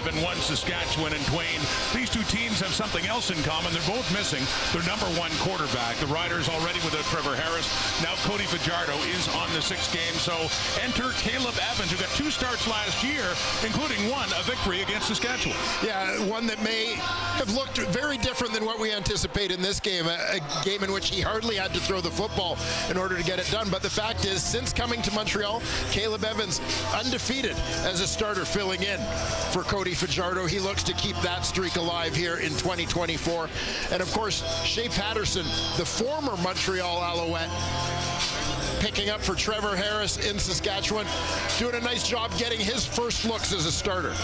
5-1 Saskatchewan and Dwayne. These two teams have something else in common. They're both missing their number one quarterback. The Riders already without Trevor Harris. Now Cody Fajardo is on the 6th game. So enter Caleb Evans, who got 2 starts last year, including one, a victory against Saskatchewan. Yeah, one that may have looked very different than what we anticipate in this game, a game in which he hardly had to throw the football in order to get it done. But the fact is, since coming to Montreal, Caleb Evans undefeated as a starter filling in for Cody Fajardo. He looks to keep that streak alive here in 2024. And of course, Shea Patterson, the former Montreal Alouette, picking up for Trevor Harris in Saskatchewan, doing a nice job getting his first looks as a starter.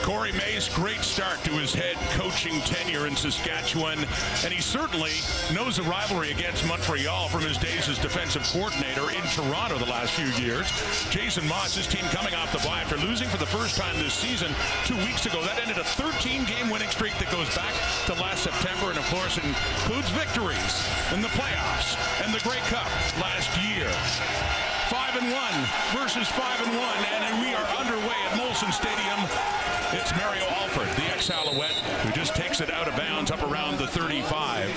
Corey May's great start to his head coaching tenure in Saskatchewan, and he certainly knows the rivalry against Montreal from his days as defensive coordinator in Toronto the last few years. Jason Moss's team coming off the bye after losing for the first time this season 2 weeks ago. That ended a 13-game winning streak that goes back to last September, and of course includes victories in the playoffs and the Grey Cup last year. 5-1 versus 5-1, and we are underway at Molson Stadium. It's Mario Alford, the ex-Alouette, who just takes it out of bounds up around the 35.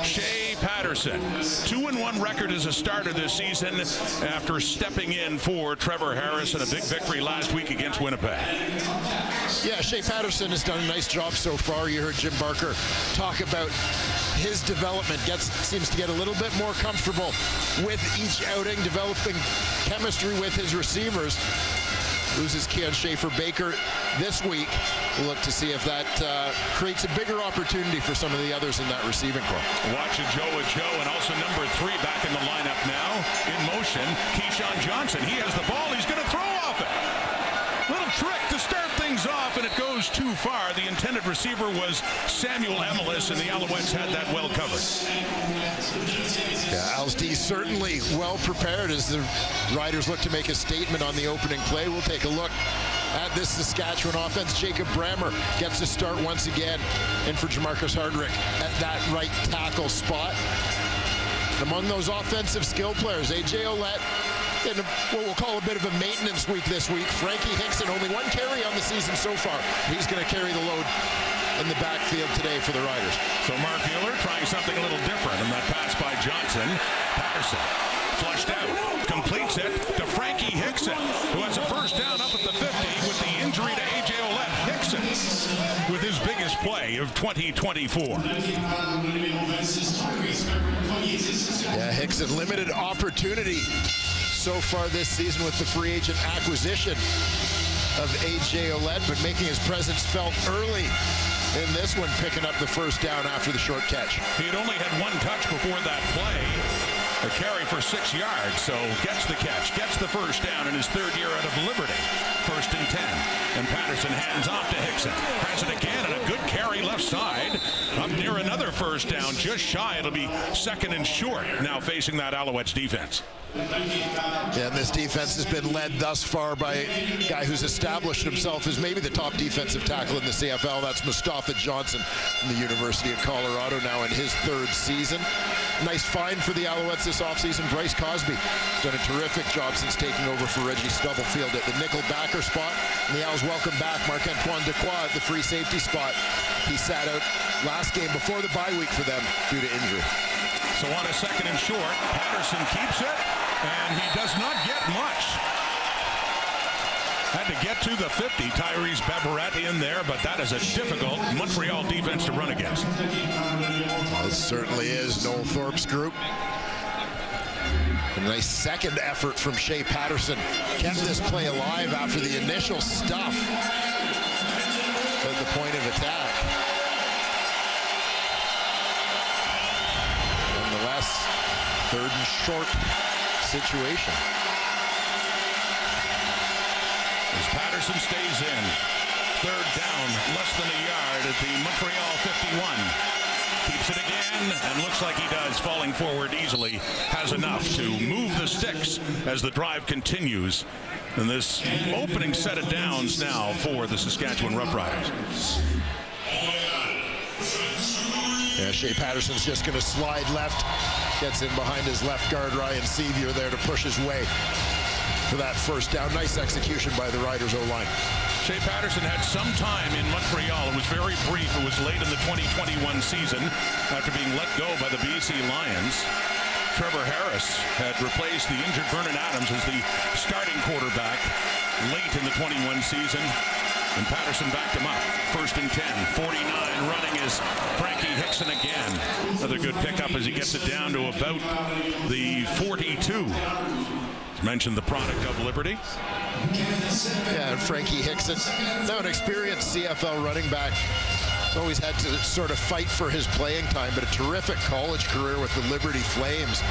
Shea Patterson, 2-1 record as a starter this season after stepping in for Trevor Harris in a big victory last week against Winnipeg. Yeah, Shea Patterson has done a nice job so far. You heard Jim Barker talk about his development. Seems to get a little bit more comfortable with each outing, developing chemistry with his receivers. Loses Keon Schaefer-Baker this week. We'll look to see if that creates a bigger opportunity for some of the others in that receiving corps. Watch Joe and also number 3 back in the lineup now. In motion, Keyshawn Johnson. He has the ball. He's going to throw off it. Little trick to start things off, and it goes too far. The intended receiver was Samuel Emelis, and the Alouettes had that well covered. Yeah, Al's D certainly well prepared as the Riders look to make a statement on the opening play. We'll take a look at this Saskatchewan offense. Jacob Brammer gets to start once again, and for Jamarcus Hardrick at that right tackle spot. And among those offensive skill players, A.J. Ouellette in what we'll call a bit of a maintenance week this week. Frankie Hickson, only 1 carry on the season so far. He's going to carry the load in the backfield today for the Riders. So Mark Mueller trying something a little different, and that pass by Johnson. Patterson flushed out, completes it to Frankie Hickson, who has a first down up at the 50 with the injury to A.J. Ouellette. Hickson with his biggest play of 2024. Yeah, Hickson limited opportunity so far this season with the free agent acquisition of A.J. Ouellette, but making his presence felt early in this one, picking up the first down after the short catch. He had only had 1 touch before that play. A carry for 6 yards, so gets the catch, gets the first down in his 3rd year out of Liberty. 1st and 10, and Patterson hands off to Hickson. Has it again, and a good carry left side. Up near another first down, just shy. It'll be 2nd and short now facing that Alouettes defense. Yeah, and this defense has been led thus far by a guy who's established himself as maybe the top defensive tackle in the CFL. That's Mustafa Johnson from the University of Colorado, now in his 3rd season. Nice find for the Alouettes this offseason. Bryce Cosby done a terrific job since taking over for Reggie Stubblefield at the nickel backer spot. And the Owls welcome back Marc-Antoine Dequoy at the free safety spot. He sat out last game before the bye week for them due to injury. So on a 2nd and short, Patterson keeps it, and he does not get much. Had to get to the 50. Tyrese Beverett in there, but that is a difficult Montreal defense to run against. Well, it certainly is. Noel Thorpe's group. A nice second effort from Shea Patterson. Kept this play alive after the initial stuff at the point of attack. Nonetheless, 3rd and short situation. As Patterson stays in, 3rd down, less than a yard at the Montreal 51. Keeps it again, and looks like he does, falling forward easily. Has enough to move the sticks as the drive continues. And this opening set of downs now for the Saskatchewan Roughriders. Yeah, Shea Patterson's just going to slide left. Gets in behind his left guard, Ryan Sevier, there to push his way for that first down. Nice execution by the Riders O-line. Shea Patterson had some time in Montreal. It was very brief. It was late in the 2021 season after being let go by the BC Lions. Trevor Harris had replaced the injured Vernon Adams as the starting quarterback late in the 21 season. And Patterson backed him up. 1st and 10. 49 running is Frankie Hickson again. Another good pickup as he gets it down to about the 42. Mentioned the product of Liberty. Yeah, Frankie Hickson, now an experienced CFL running back. He's always had to sort of fight for his playing time, but a terrific college career with the Liberty Flames.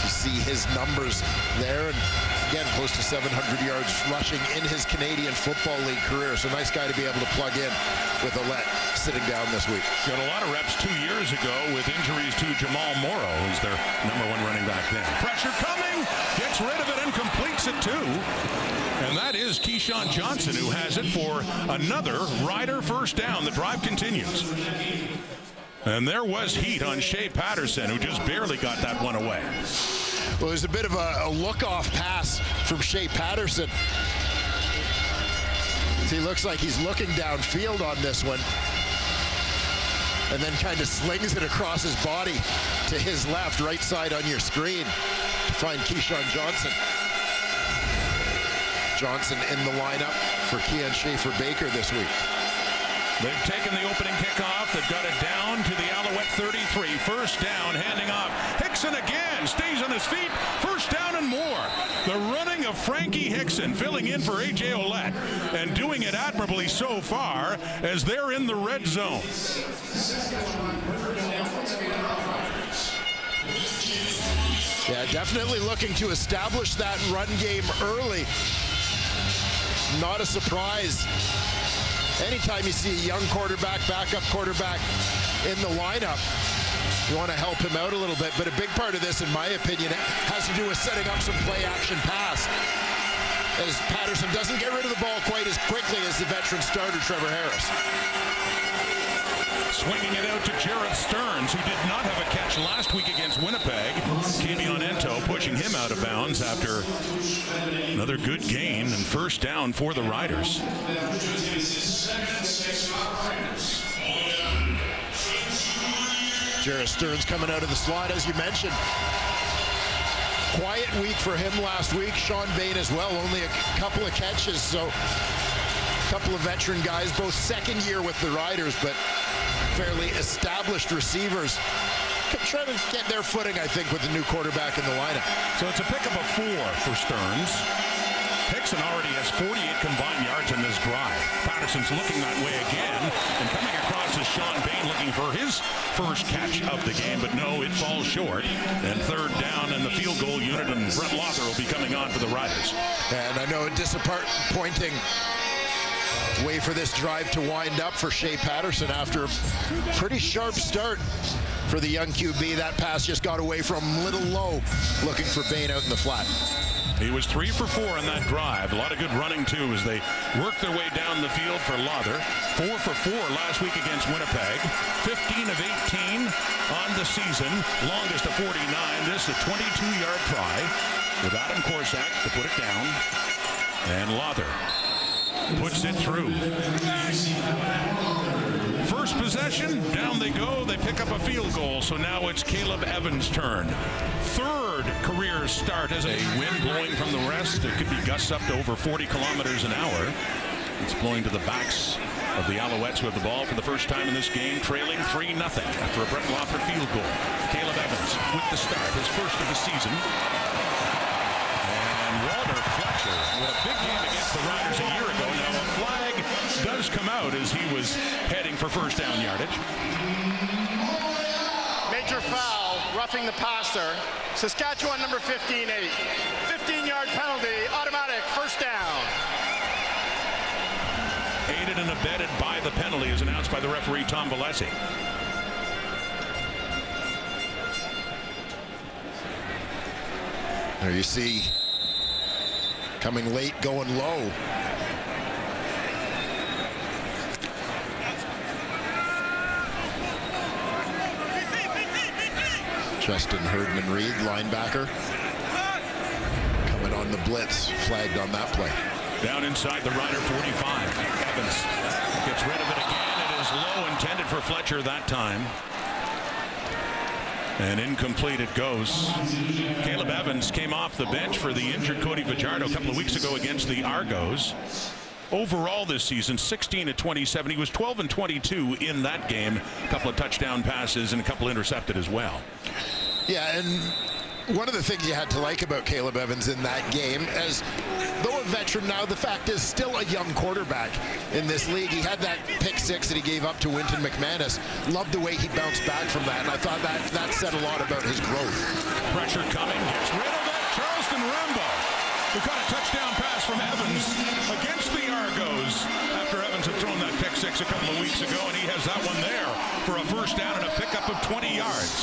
You see his numbers there, and again, close to 700 yards rushing in his Canadian Football League career. So nice guy to be able to plug in with Alouette sitting down this week. Got a lot of reps 2 years ago with injuries to Jamal Morrow, who's their #1 running back then. Pressure coming, gets rid of it and completes it too. And that is Keyshawn Johnson, who has it for another Rider first down. The drive continues. And there was heat on Shea Patterson, who just barely got that one away. Well, there's a bit of a look-off pass from Shea Patterson. He looks like he's looking downfield on this one. And then kind of slings it across his body to his left, right side on your screen to find Keyshawn Johnson. Johnson in the lineup for Keon Schaefer-Baker this week. They've taken the opening kickoff. They've got it down to the Alouette 33. First down, handing off. Hickson again, stays on his feet. First down and more. The running of Frankie Hickson, filling in for A.J. Ouellette, and doing it admirably so far as they're in the red zone. Yeah, definitely looking to establish that run game early. Not a surprise. Anytime you see a young quarterback, backup quarterback in the lineup, you want to help him out a little bit. But a big part of this, in my opinion, has to do with setting up some play-action pass, as Patterson doesn't get rid of the ball quite as quickly as the veteran starter, Trevor Harris. Swinging it out to Jared Stearns, who did not have a catch last week against Winnipeg. Camion Ento pushing him out of bounds after another good gain and first down for the Riders. Jared Stearns coming out of the slot, as you mentioned. Quiet week for him last week. Sean Bain as well, only a couple of catches. So a couple of veteran guys, both second year with the Riders, but fairly established receivers trying to get their footing, I think, with the new quarterback in the lineup. So it's a pickup of 4 for Stearns. Hickson already has 48 combined yards in this drive. Patterson's looking that way again, and coming across is Sean Bain looking for his first catch of the game, but no, it falls short. And third down, and the field goal unit, and Brett Lother will be coming on for the Riders. And I know a disappointing way for this drive to wind up for Shea Patterson after a pretty sharp start for the young QB. That pass just got away from him a little low, looking for Bain out in the flat. He was 3 for 4 on that drive. A lot of good running, too, as they work their way down the field for Lother. 4 for 4 last week against Winnipeg. 15 of 18 on the season. Longest of 49. This a 22-yard try with Adam Korsak to put it down. And Lother puts it through. First possession, down they go. They pick up a field goal, so now it's Caleb Evans' turn. Third career start as a wind blowing from the west. It could be gusts up to over 40 kilometers an hour. It's blowing to the backs of the Alouettes, who have the ball for the first time in this game, trailing 3-0 after a Brett Lother field goal. Caleb Evans with the start, his first of the season. Walter Fletcher with a big game against the Riders a year ago. Now a flag does come out as he was heading for first down yardage. Major foul, roughing the passer. Saskatchewan number 15-8. 15-yard penalty, automatic, first down. Aided and abetted by the penalty as announced by the referee Tom Valesi. There you see, coming late, going low. Justin Herdman-Reed, linebacker, coming on the blitz, flagged on that play. Down inside the Rider 45. Evans gets rid of it again. It is low, intended for Fletcher that time. And incomplete it goes. Caleb Evans came off the bench for the injured Cody Fajardo a couple of weeks ago against the Argos. Overall this season, 16-27. He was 12-22 in that game. A couple of touchdown passes and a couple intercepted as well. Yeah, and one of the things you had to like about Caleb Evans in that game, as though a veteran now, the fact is still a young quarterback in this league. He had that pick six that he gave up to Wynton McManus. Loved the way he bounced back from that, and I thought that said a lot about his growth. Pressure coming, gets rid of it. Charleston Rambo, who caught a touchdown pass from Evans against the Argos after Evans had thrown that pick six a couple of weeks ago, and he has that one there for a first down and a pickup of 20 yards.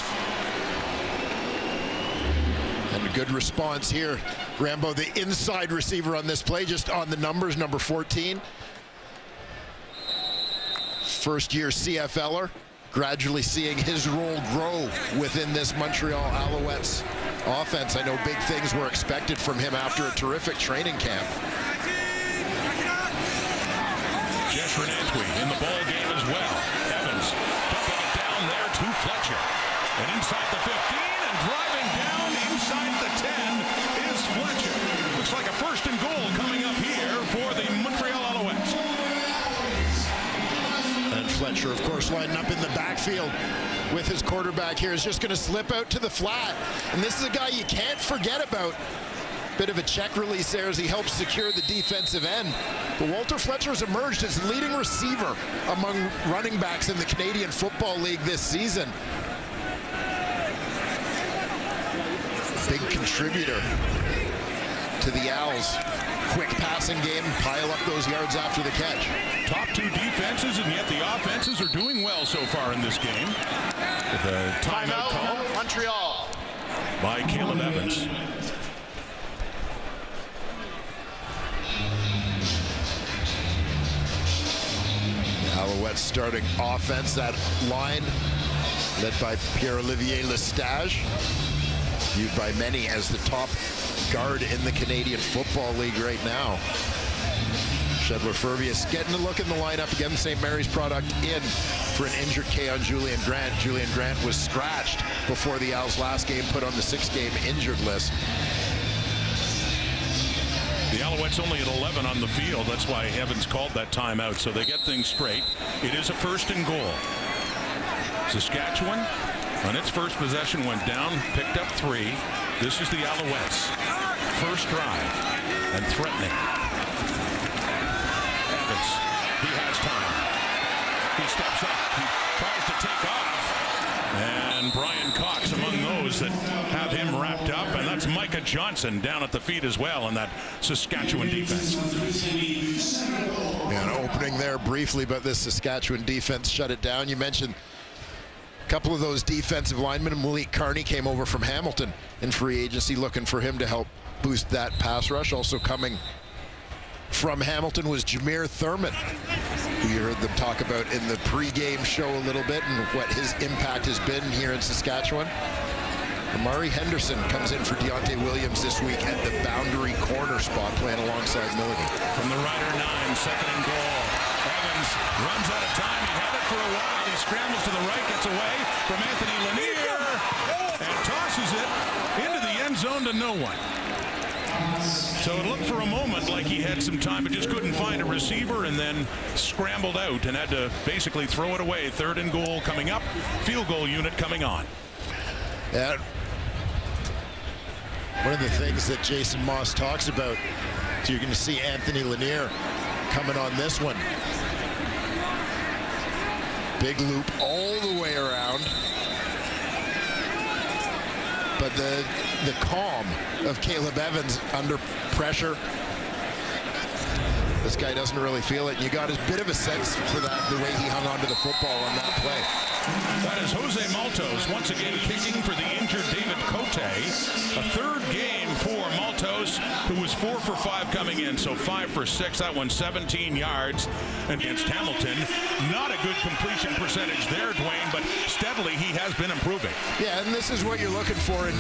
And a good response here. Rambo, the inside receiver on this play, just on the numbers, number 14. First-year CFLer, gradually seeing his role grow within this Montreal Alouettes offense. I know big things were expected from him after a terrific training camp. Jess Renantwi in the ball game as well. Evans dumping it down there to Fletcher. And inside the 15 and driving down inside the 10 is Fletcher. Looks like a first and goal coming up here for the Montreal Alouettes. And Fletcher, of course, lining up in the backfield with his quarterback here, is just going to slip out to the flat. And this is a guy you can't forget about. Bit of a check release there as he helps secure the defensive end. But Walter Fletcher has emerged as leading receiver among running backs in the Canadian Football League this season. Big contributor to the Owls. Quick passing game, pile up those yards after the catch. Top two defenses, and yet the offenses are doing well so far in this game. With a timeout call. Montreal. By Caleb Evans. Alouettes starting offense, that line led by Pierre-Olivier Lestage, viewed by many as the top guard in the Canadian Football League right now. Shedler Furvius getting a look in the lineup again. St. Mary's product in for an injured Keon Julian Grant. Julian Grant was scratched before the Owls' last game, put on the 6-game injured list. The Alouettes only at 11 on the field. That's why Evans called that timeout, so they get things straight. It is a first and goal. Saskatchewan, on its first possession, went down, picked up 3. This is the Alouettes. First drive and threatening. Evans, he has time. He steps up, he tries to take off. And Brian Cox among those that have him wrapped up, and that's Micah Johnson down at the feet as well in that Saskatchewan defense. Yeah, an opening there briefly, but this Saskatchewan defense shut it down. You mentioned a couple of those defensive linemen. Malik Carney came over from Hamilton in free agency, looking for him to help boost that pass rush. Also coming from Hamilton was Jameer Thurman, who you heard them talk about in the pregame show a little bit and what his impact has been here in Saskatchewan. Amari Henderson comes in for Deontay Williams this week at the boundary corner spot, playing alongside Milligan. From the Rider 9, second and goal. Evans runs out of time. He had it for a while. He scrambles to the right, gets away from Anthony Lanier, and tosses it into the end zone to no one. So it looked for a moment like he had some time, but just couldn't find a receiver, and then scrambled out and had to basically throw it away. Third and goal coming up. Field goal unit coming on. Yeah. One of the things that Jason Moss talks about, so you're going to see Anthony Lanier coming on this one. Big loop all the way around. But the calm of Caleb Evans under pressure. This guy doesn't really feel it. And you got a bit of a sense for that, the way he hung onto the football on that play. That is Jose Maltos once again kicking for the injured David Cote. A third game for Maltos, who was 4 for 5 coming in, so 5 for 6. That one 17 yards against Hamilton. Not a good completion percentage there, Dwayne, but steadily he has been improving. Yeah, and this is what you're looking for in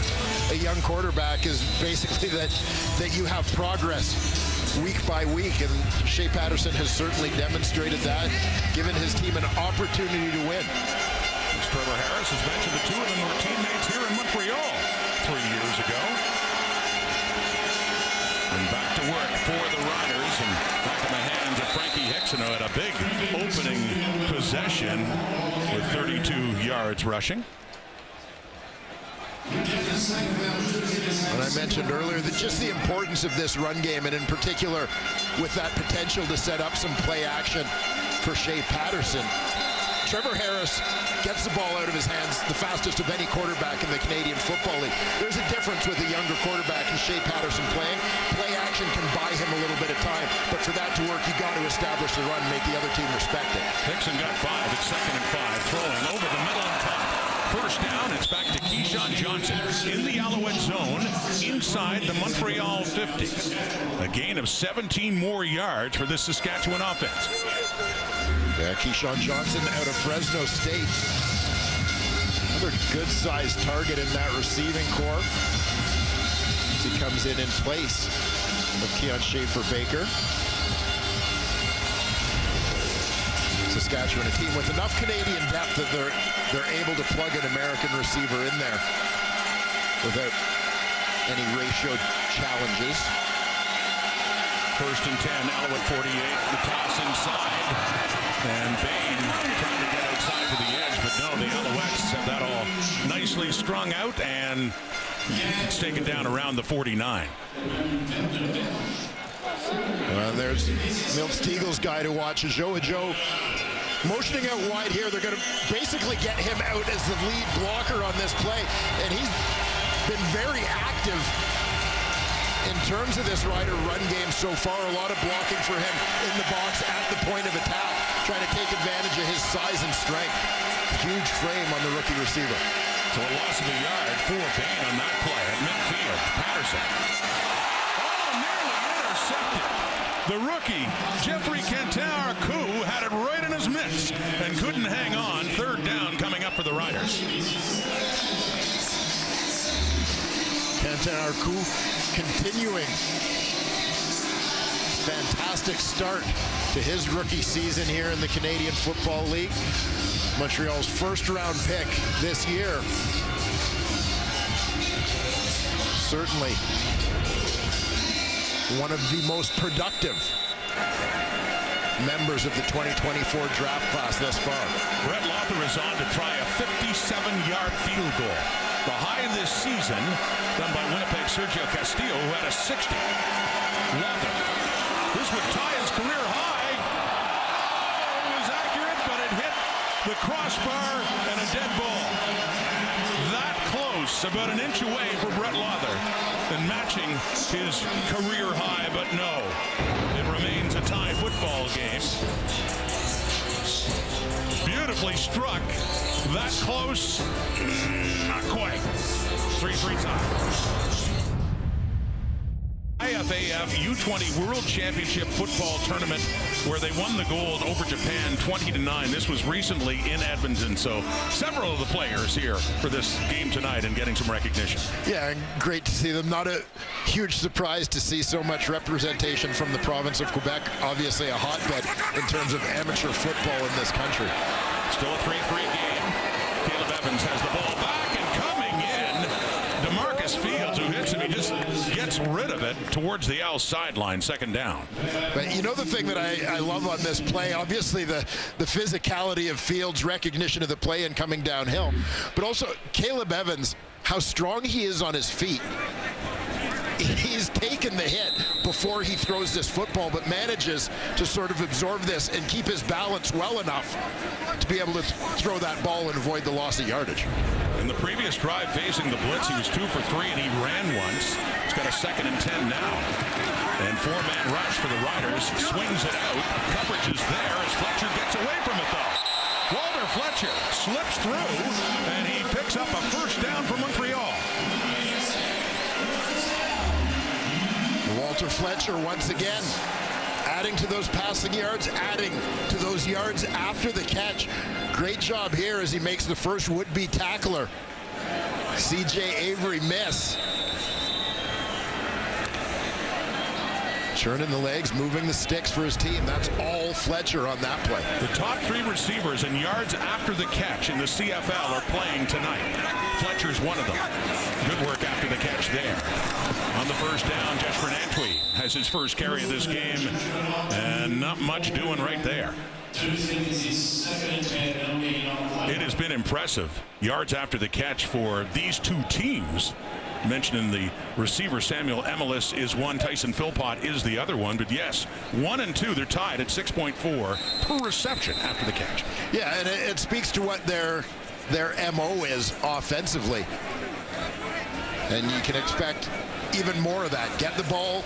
a young quarterback, is basically that you have progress week by week, and Shea Patterson has certainly demonstrated that, given his team an opportunity to win. Trevor Harris has mentioned the two of them were teammates here in Montreal 3 years ago. And back to work for the Riders, and back in the hands of Frankie Hickson, who had a big opening possession with 32 yards rushing. And I mentioned earlier that just the importance of this run game, and in particular with that potential to set up some play action for Shea Patterson. Trevor Harris gets the ball out of his hands the fastest of any quarterback in the Canadian Football League. There's a difference with a younger quarterback and Shea Patterson playing. Play action can buy him a little bit of time, but for that to work, you got to establish the run and make the other team respect it. Hickson got 5. It's 2nd and 5, throwing over the middle and top. First down, it's back to Keyshawn Johnson in the Alouette zone inside the Montreal 50. A gain of 17 more yards for this Saskatchewan offense. Yeah, Keyshawn Johnson out of Fresno State. Another good-sized target in that receiving corps. As he comes in place of Keon Schaefer-Baker. Saskatchewan, a team with enough Canadian depth that they're able to plug an American receiver in there without any ratio challenges. 1st and 10, Alouette 48, the toss inside. And Bain trying to get outside to the edge, but no, the Alouettes have that all nicely strung out, and it's taken down around the 49. There's Milt Steagle's guy to watch. Joe motioning out wide here. They're going to basically get him out as the lead blocker on this play, and he's been very active in terms of this Rider run game so far. A lot of blocking for him in the box at the point of attack, trying to take advantage of his size and strength. Huge frame on the rookie receiver. So a loss of a yard for Bain on that play at midfield. Patterson. Oh, nearly intercepted. The rookie, Jeffrey Cantar-Coup, had it right in his mitts and couldn't hang on. 3rd down coming up for the Riders. Cantar-Coup continuing. Fantastic start to his rookie season here in the Canadian Football League. Montreal's 1st-round pick this year. Certainly one of the most productive members of the 2024 draft class thus far. Brett Lother is on to try a 57-yard field goal. The high of this season done by Winnipeg Sergio Castillo, who had a 60. Lother. This would tie his career high. Oh, it was accurate, but it hit the crossbar and a dead ball. That close, about an inch away for Brett Lother, and matching his career high, but no. It remains a tie football game. Beautifully struck. That close, not quite. 3-3 tie. IFAF U20 World Championship Football Tournament, where they won the gold over Japan 20-9. This was recently in Edmonton, so several of the players here for this game tonight and getting some recognition. Yeah, great to see them. Not a huge surprise to see so much representation from the province of Quebec. Obviously a hotbed in terms of amateur football in this country. Still a 3-3 game. Caleb Evans has the ball back, and coming in, DeMarcus Fields, who hits him. He just gets rid of it towards the Al sideline, 2nd down. But you know the thing that I love on this play, obviously the physicality of Fields, recognition of the play and coming downhill, but also Caleb Evans, how strong he is on his feet. He's taken the hit before he throws this football, but manages to sort of absorb this and keep his balance well enough to be able to throw that ball and avoid the loss of yardage. In the previous drive facing the blitz, he was 2 for 3 and he ran once. He's got a 2nd and 10 now. And 4-man rush for the Riders. Swings it out. Coverage is there as Fletcher gets away from it though. Walter Fletcher slips through and he picks up a 1st down for Montreal. Walter Fletcher once again adding to those passing yards, adding to those yards after the catch. Great job here as he makes the first would-be tackler, C.J. Avery, miss. Churning the legs, moving the sticks for his team. That's all Fletcher on that play. The top 3 receivers in yards after the catch in the CFL are playing tonight. Fletcher's one of them. Good work after the catch there. On the first down, Jeshurun Antwi has his first carry of this game, and not much doing right there. It has been impressive. Yards after the catch for these 2 teams. Mentioning the receiver Samuel Emelis is one, Tyson Philpott is the other one, but yes, 1 and 2, they're tied at 6.4 per reception after the catch. Yeah, and it speaks to what their MO is offensively, and you can expect even more of that. Get the ball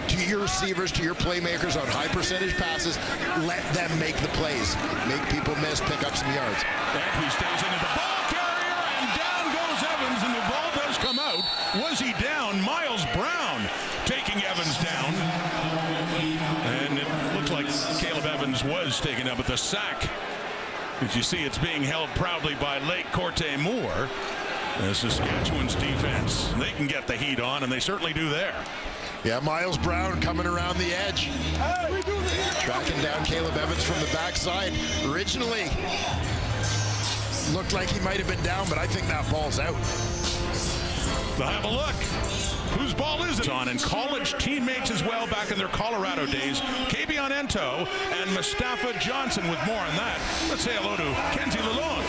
to your receivers, to your playmakers on high percentage passes. Let them make the plays, make people miss, pick up some yards. And he stays into the ball carrier, and down goes Evans, and the ball does come out. Was he down? Miles Brown taking Evans down. And it looks like Caleb Evans was taken up with the sack. As you see, it's being held proudly by Lake Corte Moore. Saskatchewan's defense, they can get the heat on, and they certainly do there. Yeah, Miles Brown coming around the edge. Tracking down Caleb Evans from the backside. Originally looked like he might have been down, but I think that ball's out. We'll have a look. Whose ball is it on? And college teammates as well back in their Colorado days. Kabion Ento and Mustafa Johnson with more on that. Let's say hello to Kenzie Lalonde.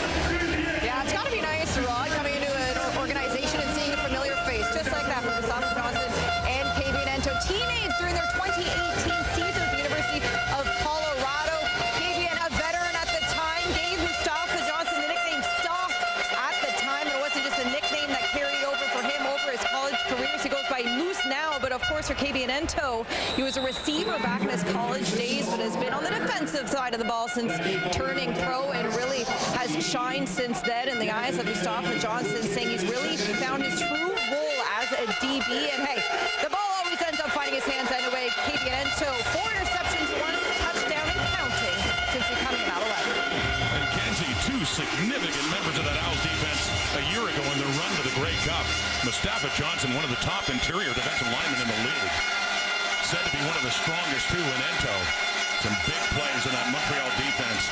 Yeah, it's got to be nice, Rod, coming into an organization and seeing a familiar face just like that from Mustafa Johnson and Kabion Ento. Teammates during their 2018 season at the University of Colorado. Kabion, a veteran at the time, gave Mustafa Johnson the nickname Stock at the time. It wasn't just a nickname that carried over for him over his college career. He goes by Moose now, but of course for Kabion Ento, he was a receiver back in his college days, but has been on the defensive side of the ball since turning pro and really has shined since then in the eyes of Mustafa Johnson, saying he's really found his true role as a DB. And hey, the ball always ends up finding his hands anyway. Kabion Ento, 4 interceptions, 1 touchdown and counting since becoming an Alouette. And Kenzie, 2 significant members of that Owls defense a year ago in the run to the Grey Cup. Mustafa Johnson, one of the top interior defensive linemen in the league. Said to be one of the strongest, too, in Ento. Some big plays in that Montreal defense.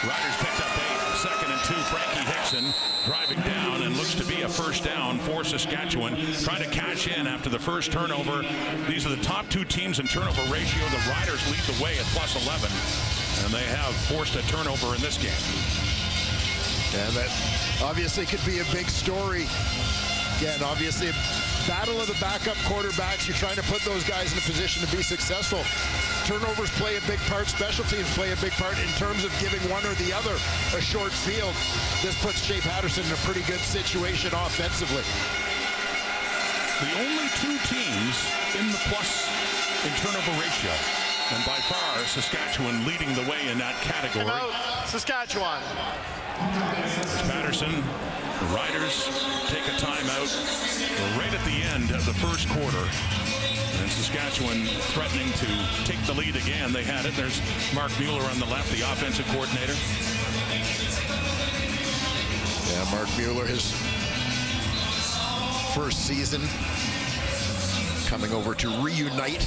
Riders picked up 8, 2nd and 2. Frankie Hickson driving down and looks to be a first down for Saskatchewan. Trying to cash in after the first turnover. These are the top 2 teams in turnover ratio. The Riders lead the way at plus 11. And they have forced a turnover in this game. And that obviously could be a big story. Again, obviously, a battle of the backup quarterbacks. You're trying to put those guys in a position to be successful. Turnovers play a big part. Special teams play a big part in terms of giving one or the other a short field. This puts Shea Patterson in a pretty good situation offensively. The only 2 teams in the plus in turnover ratio. And by far, Saskatchewan leading the way in that category. Saskatchewan. Patterson, the Riders take a timeout right at the end of the first quarter. And Saskatchewan threatening to take the lead again. They had it. There's Mark Mueller on the left, the offensive coordinator. Yeah, Mark Mueller, his first season coming over to reunite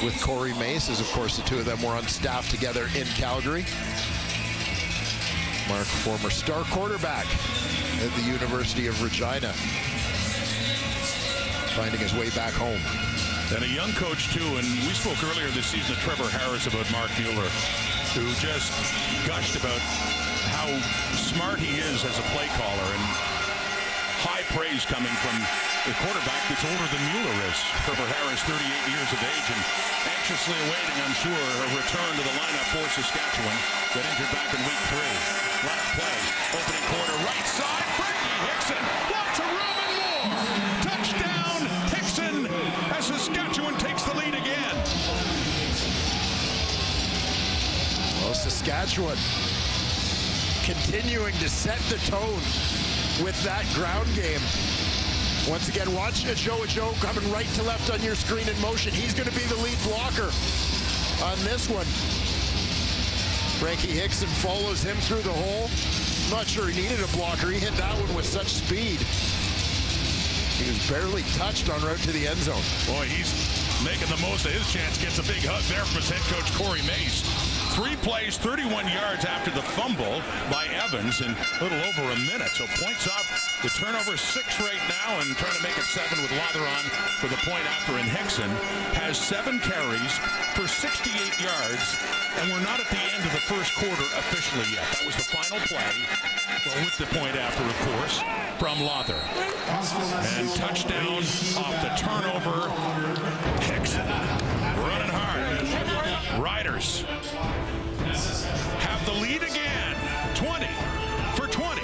with Corey Mace, as of course the 2 of them were on staff together in Calgary. Mark, former star quarterback at the University of Regina, finding his way back home. And a young coach, too, and we spoke earlier this season to Trevor Harris about Mark Mueller, who just gushed about how smart he is as a play caller, and high praise coming from the quarterback that's older than Mueller is. Trevor Harris, 38 years of age, and anxiously awaiting, I'm sure, a return to the lineup for Saskatchewan. Got injured back in week 3. Last play, opening quarter, right side, Frankie Hickson. Lots of room and more. Touchdown, Hickson, as Saskatchewan takes the lead again. Well, Saskatchewan continuing to set the tone with that ground game. Once again, watch Joe coming right to left on your screen in motion. He's going to be the lead blocker on this one. Frankie Hickson follows him through the hole. I'm not sure he needed a blocker. He hit that one with such speed. He was barely touched en route to the end zone. Boy, he's making the most of his chance, gets a big hug there from his head coach, Corey Mace. 3 plays, 31 yards after the fumble by Evans in a little over a minute. So points up, the turnover 6 right now, and trying to make it 7 with Lother on for the point after. And Hickson has 7 carries for 68 yards, and we're not at the end of the first quarter officially yet. That was the final play, well, with the point after, of course, from Lother. And touchdown off the turnover. Hickson running hard. Riders have the lead again, 20 for 20.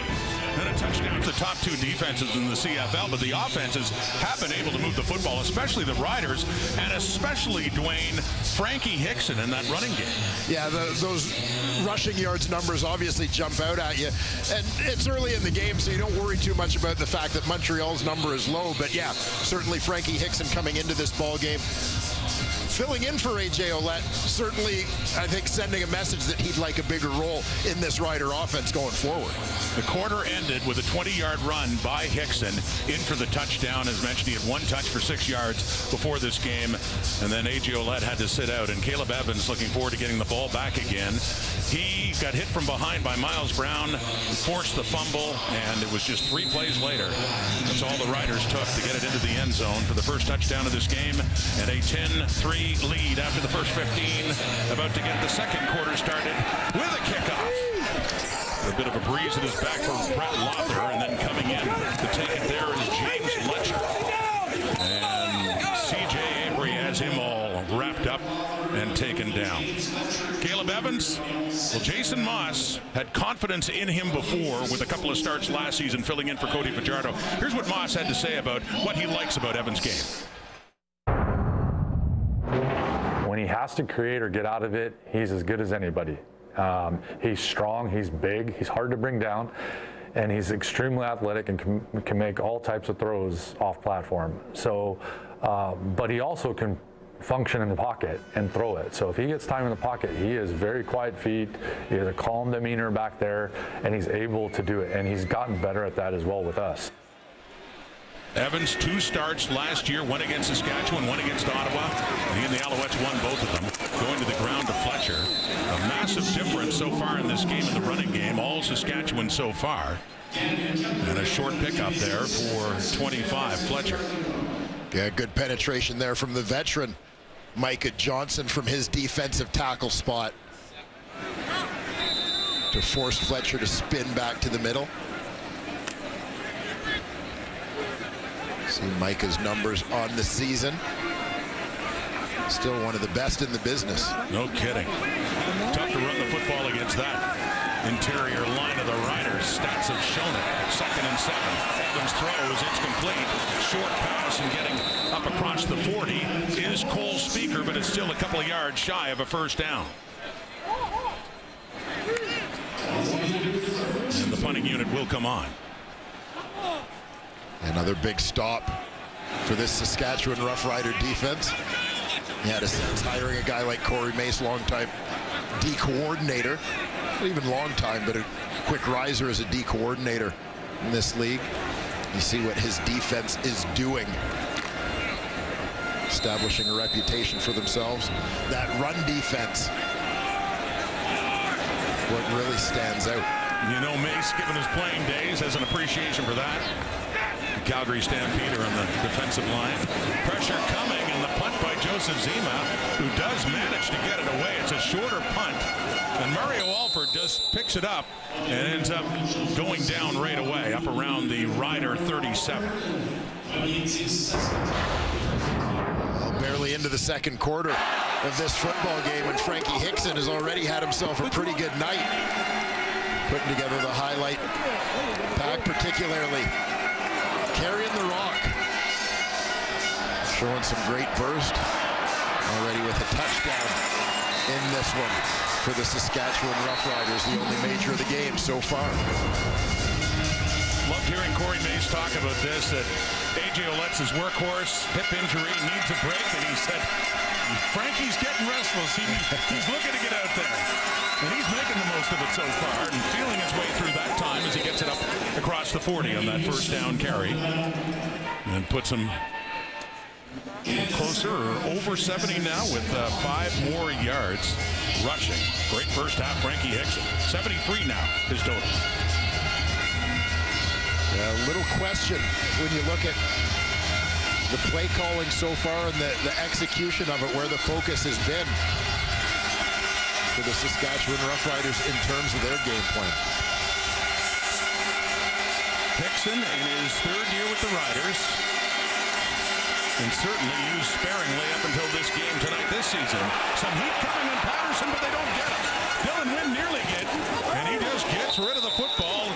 And a touchdown to the top 2 defenses in the CFL, but the offenses have been able to move the football, especially the Riders, and especially Dwayne Frankie Hickson in that running game. Yeah, those rushing yards numbers obviously jump out at you. And it's early in the game, so you don't worry too much about the fact that Montreal's number is low. But yeah, certainly Frankie Hickson coming into this ball game, filling in for A.J. Ouellette, certainly, I think, sending a message that he'd like a bigger role in this Rider offense going forward. The quarter ended with a 20-yard run by Hickson in for the touchdown. As mentioned, he had 1 touch for 6 yards before this game, and then A.J. Ouellette had to sit out. And Caleb Evans looking forward to getting the ball back again. He got hit from behind by Miles Brown, forced the fumble, and it was just 3 plays later. That's all the Riders took to get it into the end zone for the first touchdown of this game, and a 10-3 lead after the first 15. About to get the second quarter started with a kickoff. A bit of a breeze in his back for Brett Lother, and then coming in to take it there is James Letcher. And C.J. Avery has him all wrapped up and taken down. Caleb Evans, well, Jason Moss had confidence in him before with a couple of starts last season filling in for Cody Fajardo. Here's what Moss had to say about what he likes about Evans' game. When he has to create or get out of it, he's as good as anybody. He's strong, he's big, he's hard to bring down, and he's extremely athletic and can make all types of throws off platform. So, but he also can function in the pocket and throw it. So if he gets time in the pocket, he has very quiet feet, he has a calm demeanor back there, and he's able to do it. And he's gotten better at that as well with us. Evans, 2 starts last year, 1 against Saskatchewan, 1 against Ottawa. He and the Alouettes won both of them, going to the ground to Fletcher. A massive difference so far in this game, in the running game, all Saskatchewan so far. And a short pickup there for 25, Fletcher. Yeah, good penetration there from the veteran, Micah Johnson, from his defensive tackle spot to force Fletcher to spin back to the middle. See Micah's numbers on the season. Still one of the best in the business. No kidding. Tough to run the football against that interior line of the Riders. Stats have shown it. 2nd and 7. Evans throws. It's complete. Short pass and getting up across the 40 is Cole Speaker, but it's still a couple of yards shy of a first down. And the punting unit will come on. Another big stop for this Saskatchewan Roughrider defense. He had a sense hiring a guy like Corey Mace, long-time D coordinator. Not even long time, but a quick riser as a D coordinator in this league. You see what his defense is doing. Establishing a reputation for themselves. That run defense, what really stands out. You know, Mace, given his playing days, has an appreciation for that. Calgary Stampeder on the defensive line. Pressure coming, and the punt by Joseph Zima, who does manage to get it away. It's a shorter punt, and Mario Alford just picks it up and ends up going down right away, up around the Rider 37. Well, barely into the second quarter of this football game, and Frankie Hickson has already had himself a pretty good night. Putting together the highlight pack, particularly carrying the rock, showing some great burst already with a touchdown in this one for the Saskatchewan Roughriders, the only major of the game so far. Loved hearing Corey Mace talk about this, that A.J. Ouellette's his workhorse, hip injury, needs a break, and he said, Frankie's getting restless. He's looking to get out there. And he's making the most of it so far and feeling his way through that time as he gets it up across the 40 on that first down carry. And puts him closer or over 70 now with 5 more yards rushing. Great first half, Frankie Hickson. 73 now, his total. A little question when you look at the play calling so far and the execution of it, where the focus has been for the Saskatchewan Roughriders in terms of their game plan. Hickson in his 3rd year with the Riders, and certainly used sparingly up until this game tonight this season. Some heat coming on Patterson, but they don't get him. Dylan Wynn nearly get, and he just gets rid of the football,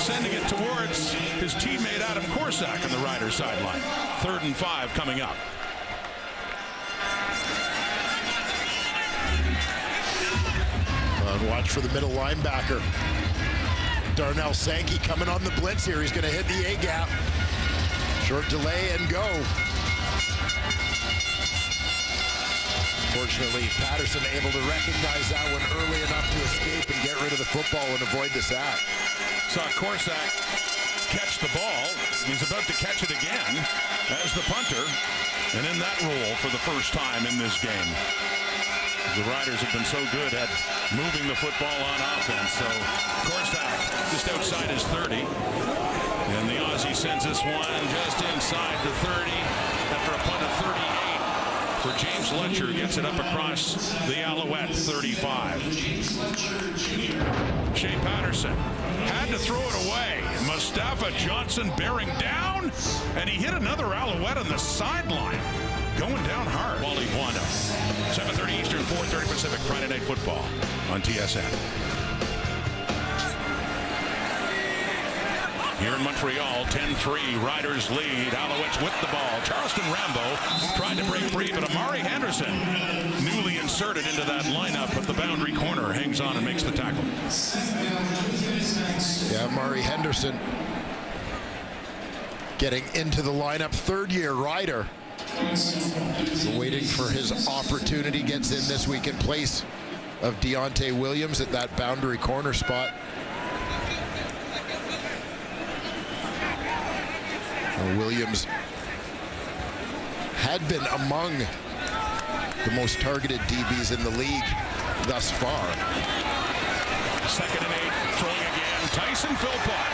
sending it towards his teammate Adam Korsak on the Riders sideline. 3rd and 5 coming up. Watch for the middle linebacker. Darnell Sankey coming on the blitz here. He's going to hit the A-gap. Short delay and go. Fortunately, Patterson able to recognize that one early enough to escape and get rid of the football and avoid the sack. Saw Korsak catch the ball. He's about to catch it again as the punter, and in that role for the first time in this game. The Riders have been so good at moving the football on offense. So Korsak just outside his 30. And the Aussie sends this one just inside the 30 after a punt of 38 for James Letcher. Gets it up across the Alouette 35. Shea Patterson had to throw it away. Mustafa Johnson bearing down, and he hit another Alouette on the sideline. Going down hard. Wally Wanda. 7:30 Eastern, 4:30 Pacific, Friday Night Football on TSN. Here in Montreal, 10-3, Riders lead. Alouettes with the ball. Charleston Rambo tried to break free, but Amari Henderson, newly inserted into that lineup at the boundary corner, hangs on and makes the tackle. Yeah, Amari Henderson getting into the lineup. 3rd-year Rider. Waiting for his opportunity, gets in this week in place of Deontay Williams at that boundary corner spot. Williams had been among the most targeted DBs in the league thus far. 2nd and 8, throwing again, Tyson Philpott.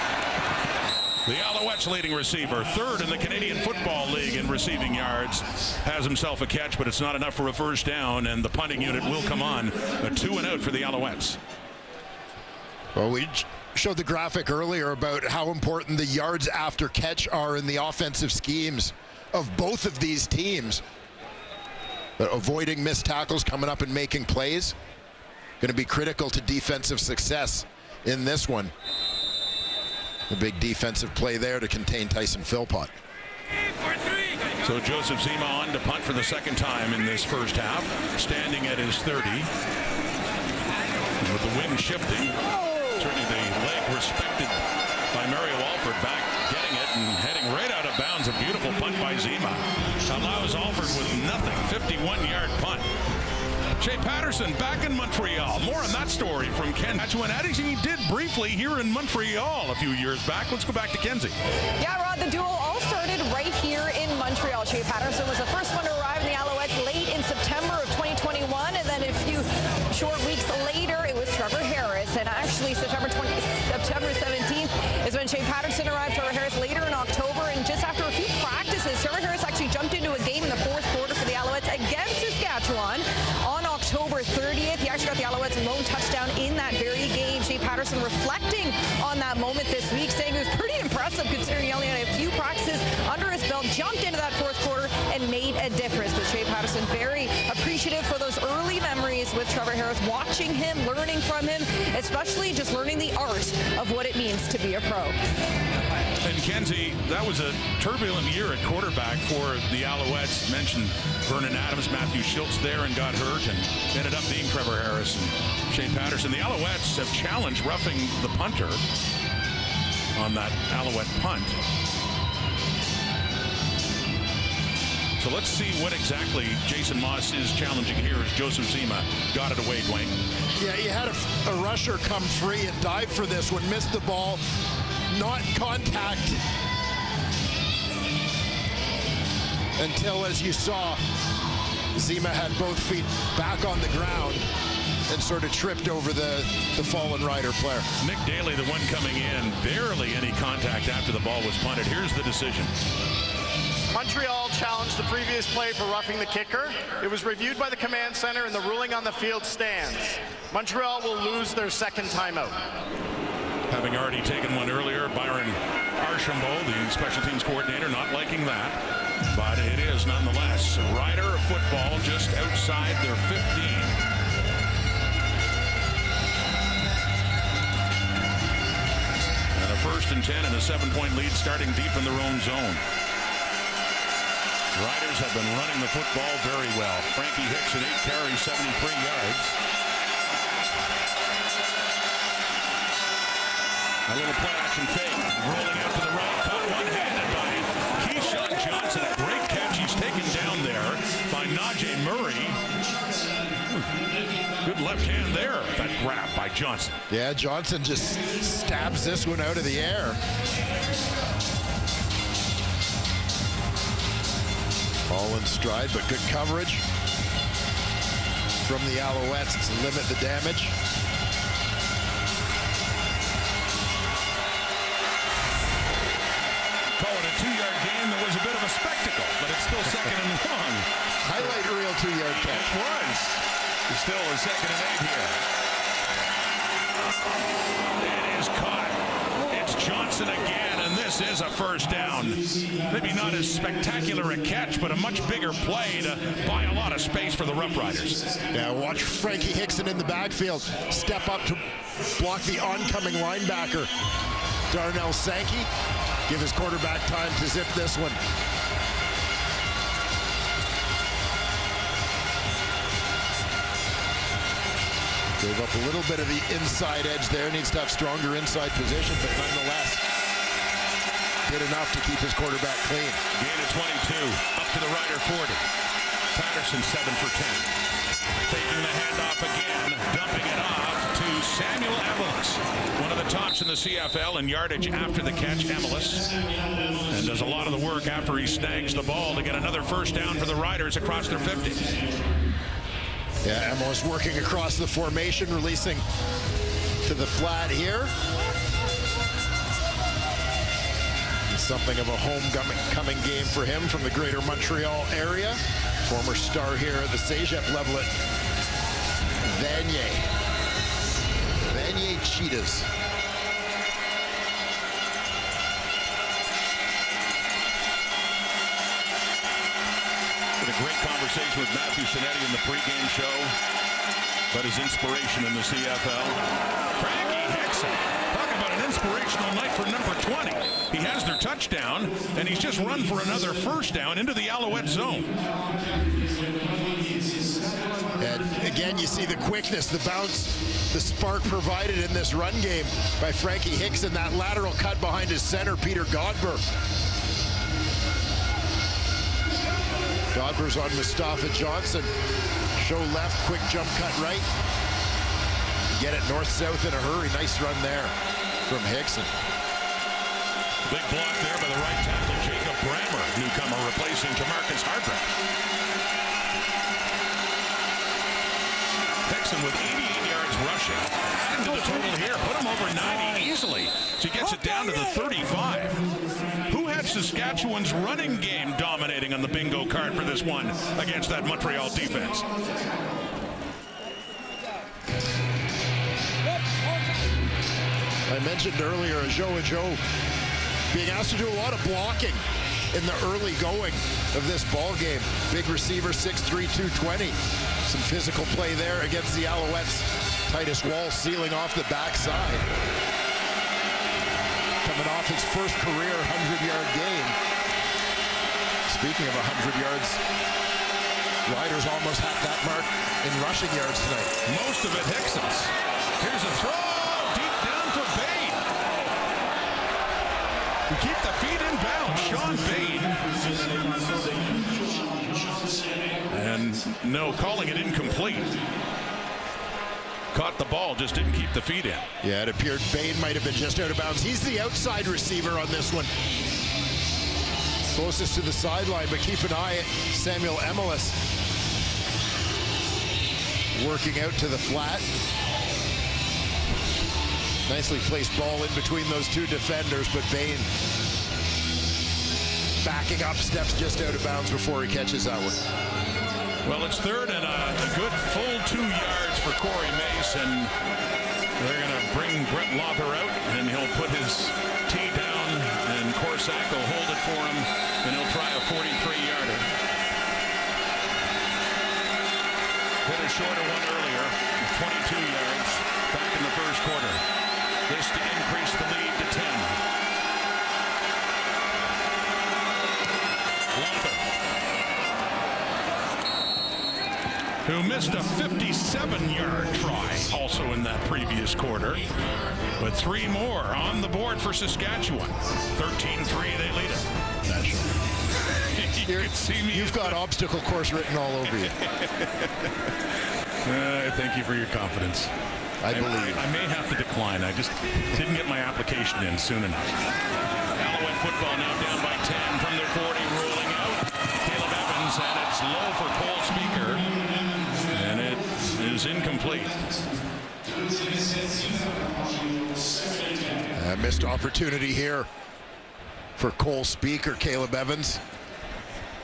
The Alouettes leading receiver, 3rd in the Canadian Football League in receiving yards, has himself a catch, but it's not enough for a first down, and the punting unit will come on. A 2 and out for the Alouettes. Well, we showed the graphic earlier about how important the yards after catch are in the offensive schemes of both of these teams. But avoiding missed tackles, coming up and making plays, going to be critical to defensive success in this one. The big defensive play there to contain Tyson Philpott. So Joseph Zima on to punt for the 2nd time in this first half, standing at his 30. And with the wind shifting, certainly the leg respected by Mario Alford, back getting it and heading right out of bounds. A beautiful punt by Zima. Allows Alford with nothing. 51-yard punt. Shea Patterson back in Montreal. More on that story from Ken Saskatchewan. He did briefly here in Montreal a few years back. Let's go back to Kenzie. Yeah, Rod, the duel all started right here in Montreal. Shea Patterson was the first one to arrive in the Alouettes late in September of 2021, and then a few short weeks later, it was Trevor Harris. And actually, September 17th is when Shea Patterson arrived. Trevor Harris later in October, and just after a few practices, Trevor Harris actually jumped into a game in the 4th quarter for the Alouettes against Saskatchewan on October 30th. He actually got the Alouettes' lone touchdown in that very game. Shea Patterson reflecting on that moment this week, saying it was pretty impressive considering he only had a few practices under his belt, jumped into that 4th quarter and made a difference. But Shea Patterson very appreciative for those early memories with Trevor Harris, watching him, learning from him, especially just learning the art of what it means to be a pro. And Kenzie, that was a turbulent year at quarterback for the Alouettes. Mentioned Vernon Adams, Matthew Schultz there and got hurt, and ended up being Trevor Harris and Shea Patterson. The Alouettes have challenged roughing the punter on that Alouette punt. So let's see what exactly Jason Moss is challenging here as Joseph Zima got it away, Dwayne. Yeah, you had a rusher come free and dive for this one, missed the ball, not contact. until, as you saw, Zima had both feet back on the ground and sort of tripped over the fallen Rider player. Nick Daly, the one coming in, barely any contact after the ball was punted. Here's the decision. Montreal challenged the previous play for roughing the kicker. It was reviewed by the command center and the ruling on the field stands. Montreal will lose their second timeout. Having already taken one earlier, Byron Archambault, the special teams coordinator, not liking that. But it is nonetheless Rider football just outside their 15. And a 1st and 10 and a 7-point lead starting deep in their own zone. Riders have been running the football very well. Frankie Hickson, 8 carries, 73 yards. A little play action fake, rolling out to the right, caught one-handed by Keyshawn Johnson. A great catch. He's taken down there by Najee Murray. Good left hand there. That grab by Johnson. Yeah, Johnson just stabs this one out of the air. All in stride, but good coverage from the Alouettes to limit the damage. Call it a 2-yard gain. That was a bit of a spectacle, but it's still 2nd and long. Highlight reel 2-yard catch. It was. It's still a 2nd and 8 here. It is caught. It's Johnson again, and this is a first down. Maybe not as spectacular a catch, but a much bigger play to buy a lot of space for the Roughriders. Yeah, watch Frankie Hickson in the backfield step up to block the oncoming linebacker, Darnell Sankey. Give his quarterback time to zip this one. Gave up a little bit of the inside edge there. Needs to have stronger inside position, but nonetheless did enough to keep his quarterback clean. Gain of 22, up to the Rider 40. Patterson 7 for 10. Taking the handoff again, dumping it off to Samuel Emelis, one of the tops in the CFL in yardage after the catch. Emelis, and does a lot of the work after he snags the ball to get another first down for the Riders across their 50. Yeah, Emelis working across the formation, releasing to the flat here. Something of a homecoming game for him from the greater Montreal area. Former star here at the Cégep level at Vanier. Vanier Cheetahs. Had a great conversation with Matthew Cinetti in the pregame show about his inspiration in the CFL. Frankie Hickson. Talk about an inspirational night for number 20. He has their touchdown, and he's just run for another first down into the Alouette zone. And again, you see the quickness, the bounce, the spark provided in this run game by Frankie Hickson. That lateral cut behind his center, Peter Godber. Godber's on Mustafa Johnson. Show left, quick jump cut right. Get it north-south in a hurry. Nice run there from Hickson. Big block there by the right tackle, Jacob Brammer, newcomer replacing Jamarcus Hardrick. Hickson with 88 yards rushing. Adding to the total here, put him over 90 easily. So he gets it down to the 35. Who had Saskatchewan's running game dominating on the bingo card for this one against that Montreal defense? I mentioned earlier, Joe being asked to do a lot of blocking in the early going of this ball game. Big receiver, 6'3", 220. Some physical play there against the Alouettes. Titus Wall sealing off the backside. Coming off his first career 100-yard game. Speaking of 100 yards, Riders almost had that mark in rushing yards tonight. Most of it Hickson's. Here's a throw deep down to Bade. To keep the feet in bounds, Sean Bade. And no, calling it incomplete. Caught the ball, just didn't keep the feet in. Yeah, it appeared Bade might have been just out of bounds. He's the outside receiver on this one. Closest to the sideline, but keep an eye at Samuel Emelis. Working out to the flat. Nicely placed ball in between those two defenders, but Bain backing up, steps just out of bounds before he catches that one. Well, it's third and a good full 2 yards for Corey Mace, and they're going to bring Brett Lother out, and he'll put his tee down, and Corsack will hold it for him, and he'll try a 43-yarder. Hit a shorter one earlier, 22 yards, back in the first quarter. This to increase the lead to 10. Lother, who missed a 57-yard try also in that previous quarter. But 3 more on the board for Saskatchewan. 13-3, they lead it. That's right. You've got obstacle course written all over you. Thank you for your confidence. I believe. I may have to decline. I just didn't get my application in soon enough. Alouette football now down by 10 from their 40, rolling out. Caleb Evans, and it's low for Cole Speaker. And it is incomplete. A missed opportunity here for Cole Speaker. Caleb Evans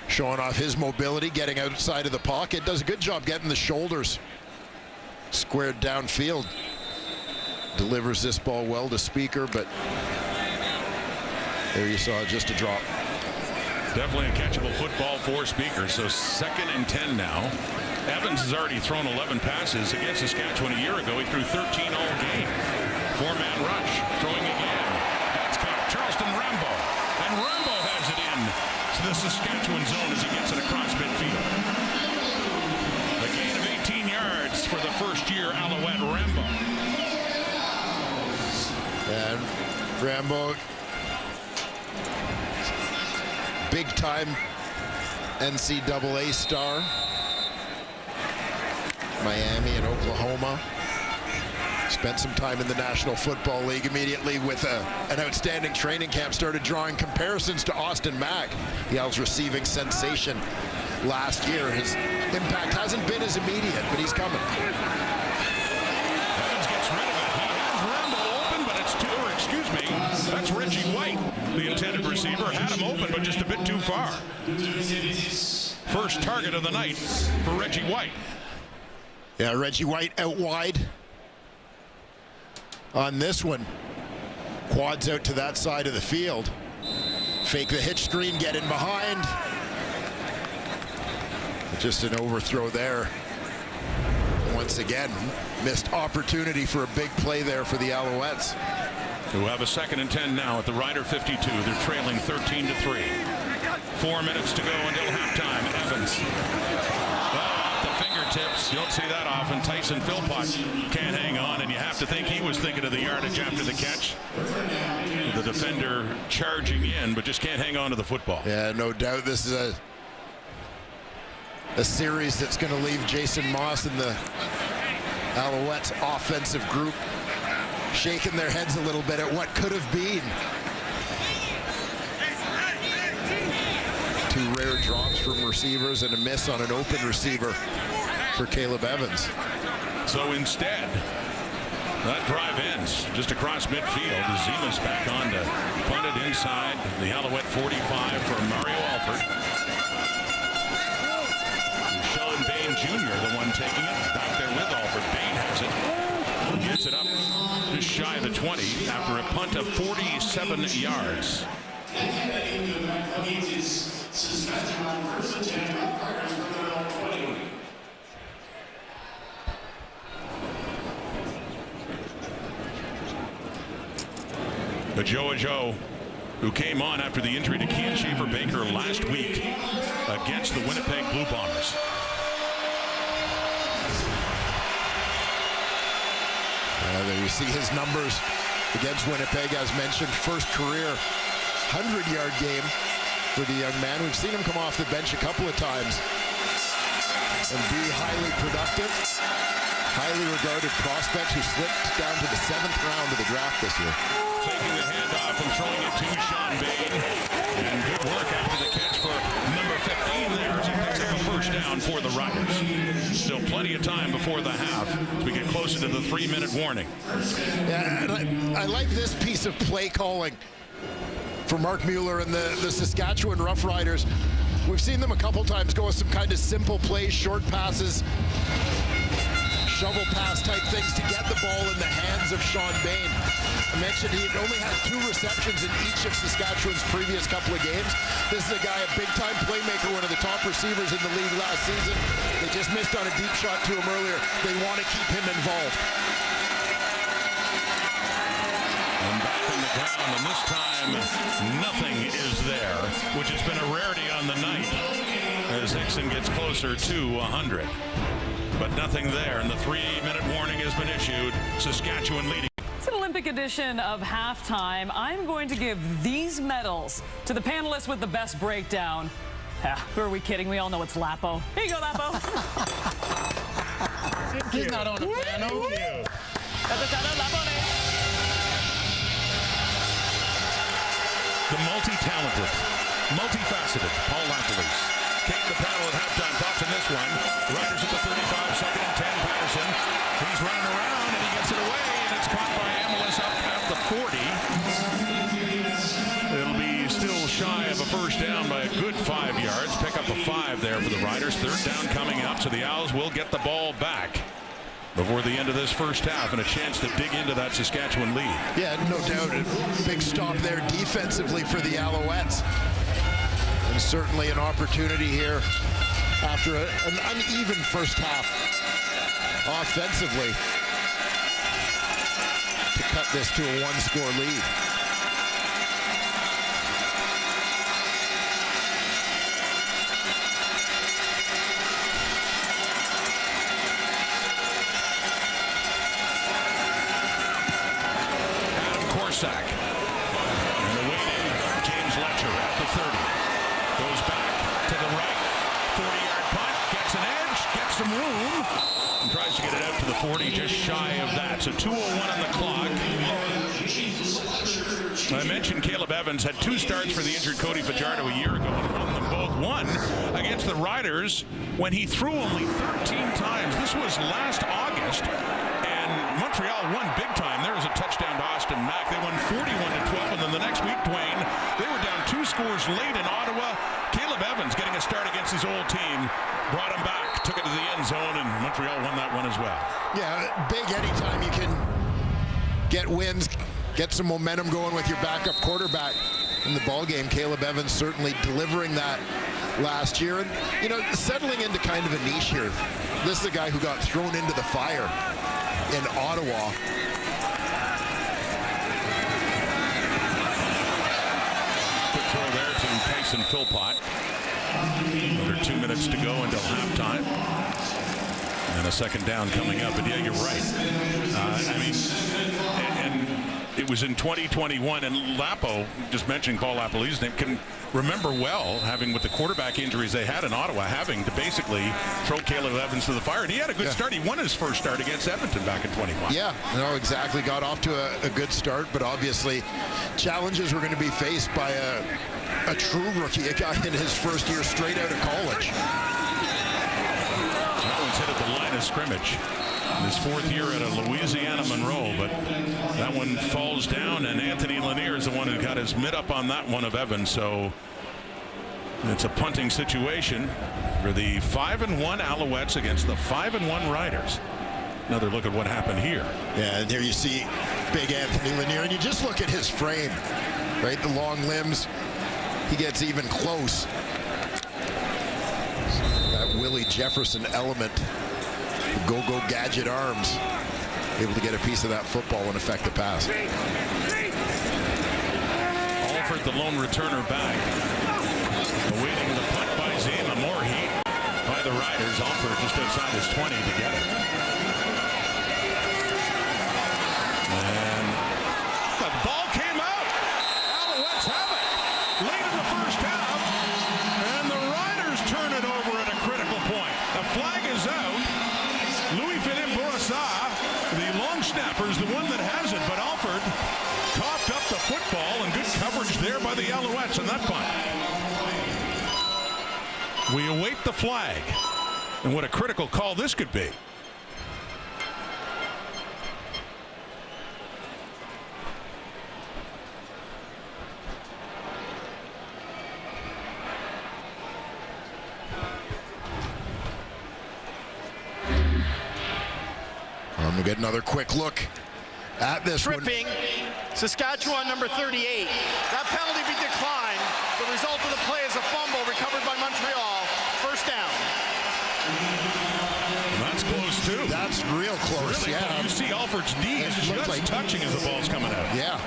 showing off his mobility, getting outside of the pocket. Does a good job getting the shoulders squared downfield. Delivers this ball well to Speaker, but there you saw just a drop. Definitely a catchable football for Speaker. So 2nd and 10 now. Evans has already thrown 11 passes against Saskatchewan a year ago. He threw 13 all game. 4-man rush. Throwing again. That's caught. Charleston Rambo. And Rambo has it in to the Saskatchewan zone as he gets it across midfield. A gain of 18 yards for the first-year Alouette Rambo. And Rambo, big-time NCAA star. Miami and Oklahoma. Spent some time in the National Football League immediately with an outstanding training camp. Started drawing comparisons to Austin Mack, Yale's receiving sensation last year. His impact hasn't been as immediate, but he's coming. Evans gets rid of it. He has Rambo open, but it's that's Reggie White, the intended receiver. Had him open, but just a bit too far. First target of the night for Reggie White. Yeah, Reggie White out wide on this one. Quads out to that side of the field. Fake the hitch screen, get in behind. Just an overthrow there. Once again, missed opportunity for a big play there for the Alouettes. Who have a 2nd and 10 now at the Rider 52. They're trailing 13-3. 4 minutes to go until halftime. Evans. Off the fingertips. You don't see that often. Tyson Philpott can't hang on, and you have to think he was thinking of the yardage after the catch. The defender charging in, but just can't hang on to the football. Yeah, no doubt. This is a series that's going to leave Jason Moss and the Alouettes offensive group shaking their heads a little bit at what could have been. 2 rare drops from receivers and a miss on an open receiver for Caleb Evans. So instead, that drive ends just across midfield. Zima's back on to punt it inside the Alouette 45 for Mario Alford. Sean Bain Jr., the one taking it. Back there with Alford. Bain has it. Gets it up just shy of the 20 after a punt of 47 yards. Joe, who came on after the injury to Kean Schaefer-Baker last week against the Winnipeg Blue Bombers. There you see his numbers against Winnipeg, as mentioned. First career 100-yard game for the young man. We've seen him come off the bench a couple of times and be highly productive. Highly regarded prospect who slipped down to the 7th round of the draft this year. Taking the handoff and throwing it to Sean Bain. And good work after the for the Riders. Still plenty of time before the half as we get closer to the 3-minute warning. Yeah, and I like this piece of play calling for Mark Mueller and the Saskatchewan Roughriders. We've seen them a couple times go with some kind of simple plays, short passes, shovel pass type things to get the ball in the hands of Sean Bain. I mentioned he had only had 2 receptions in each of Saskatchewan's previous couple of games. This is a guy, a big-time playmaker, one of the top receivers in the league last season. They just missed on a deep shot to him earlier. They want to keep him involved. And back in the ground, and this time nothing is there, which has been a rarity on the night as Hickson gets closer to 100. But nothing there, and the 3-minute warning has been issued. Saskatchewan leading. It's an Olympic edition of Halftime. I'm going to give these medals to the panelists with the best breakdown. Who are we kidding? We all know it's Lapo. Here you go, Lapo. He's not on a piano. The multi-talented, multifaceted Paul Alouettes came to panel at halftime. Thoughts on this one? Riders at the 35, second and 10. Patterson, he's running around and he gets it away, and it's caught by Alouettes up at the 40. It'll be still shy of a first down by a good 5 yards. Pick up a 5 there for the Riders. Third down coming up, so the Owls will get the ball back before the end of this first half, and a chance to dig into that Saskatchewan lead. Yeah, no doubt. A big stop there defensively for the Alouettes. And certainly an opportunity here after an uneven first half offensively to cut this to a 1-score lead. Sack. And awaiting James Letcher at the 30. Goes back to the right. 40-yard punt. Gets an edge. Gets some room. And tries to get it out to the 40. Just shy of that. So 2:01 on the clock. I mentioned Caleb Evans had 2 starts for the injured Cody Fajardo a year ago and won them both. One against the Riders when he threw only 13 times. This was last August. Montreal won big time. There was a touchdown to Austin Mack. They won 41-12, and then the next week, Dwayne, they were down 2 scores late in Ottawa. Caleb Evans getting a start against his old team, brought him back, took it to the end zone, and Montreal won that one as well. Yeah, big anytime you can get wins, get some momentum going with your backup quarterback in the ball game. Caleb Evans certainly delivering that last year, and you know, settling into kind of a niche here. This is a guy who got thrown into the fire in Ottawa. Good throw there to Tyson Philpott. Another 2 minutes to go until halftime. And a second down coming up. And yeah, you're right. I mean, and it was in 2021, and Lapo, just mentioning Paul Alouette's name, can remember well, having with the quarterback injuries they had in Ottawa, having to basically throw Caleb Evans to the fire. And he had a good start. He won his first start against Edmonton back in 21. Yeah, no, exactly. Got off to a good start, but obviously challenges were going to be faced by a true rookie, a guy in his first year straight out of college. That one's hit at the line of scrimmage. His 4th year at a Louisiana Monroe, but that one falls down, and Anthony Lanier is the one who got his mid up on that one of Evans. So it's a punting situation for the 5-1 Alouettes against the 5-1 Riders. Another look at what happened here. Yeah, and there you see big Anthony Lanier, and you just look at his frame, right? The long limbs. He gets even close. That Willie Jefferson element. Go-go gadget arms, able to get a piece of that football and affect the pass. Alford, the lone returner, back. Awaiting the punt by Zema. More heat by the Riders. Alford just outside his 20 to get it. And the ball came out. Alouettes have it. Late in the first half. And the Riders turn it over at a critical point. The flag is out. Louis-Philippe Bourassa, the long snapper, is the one that has it, but Alford coughed up the football, and good coverage there by the Alouettes on that punt. We await the flag. And what a critical call this could be. I'm going to get another quick look at this Tripping. Saskatchewan number 38. That penalty be declined. The result of the play is a fumble recovered by Montreal. First down. That's close too. That's real close. Really Yeah. close. You see Alford's knees just like touching as the ball's coming out. Yeah.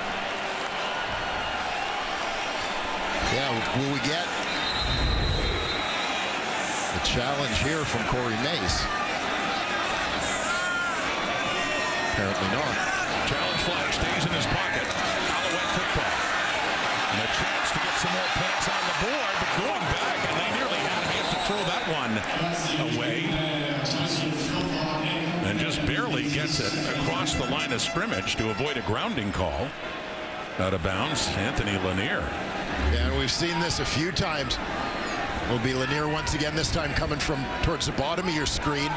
Yeah, will we get the challenge here from Corey Mace? Apparently not. Challenge flag stays in his pocket. Alouette football. And a chance to get some more points on the board, but going back, and they nearly had a chance to throw that one away. And just barely gets it across the line of scrimmage to avoid a grounding call. Out of bounds, Anthony Lanier. Yeah, and we've seen this a few times. Will be Lanier once again, this time coming from towards the bottom of your screen.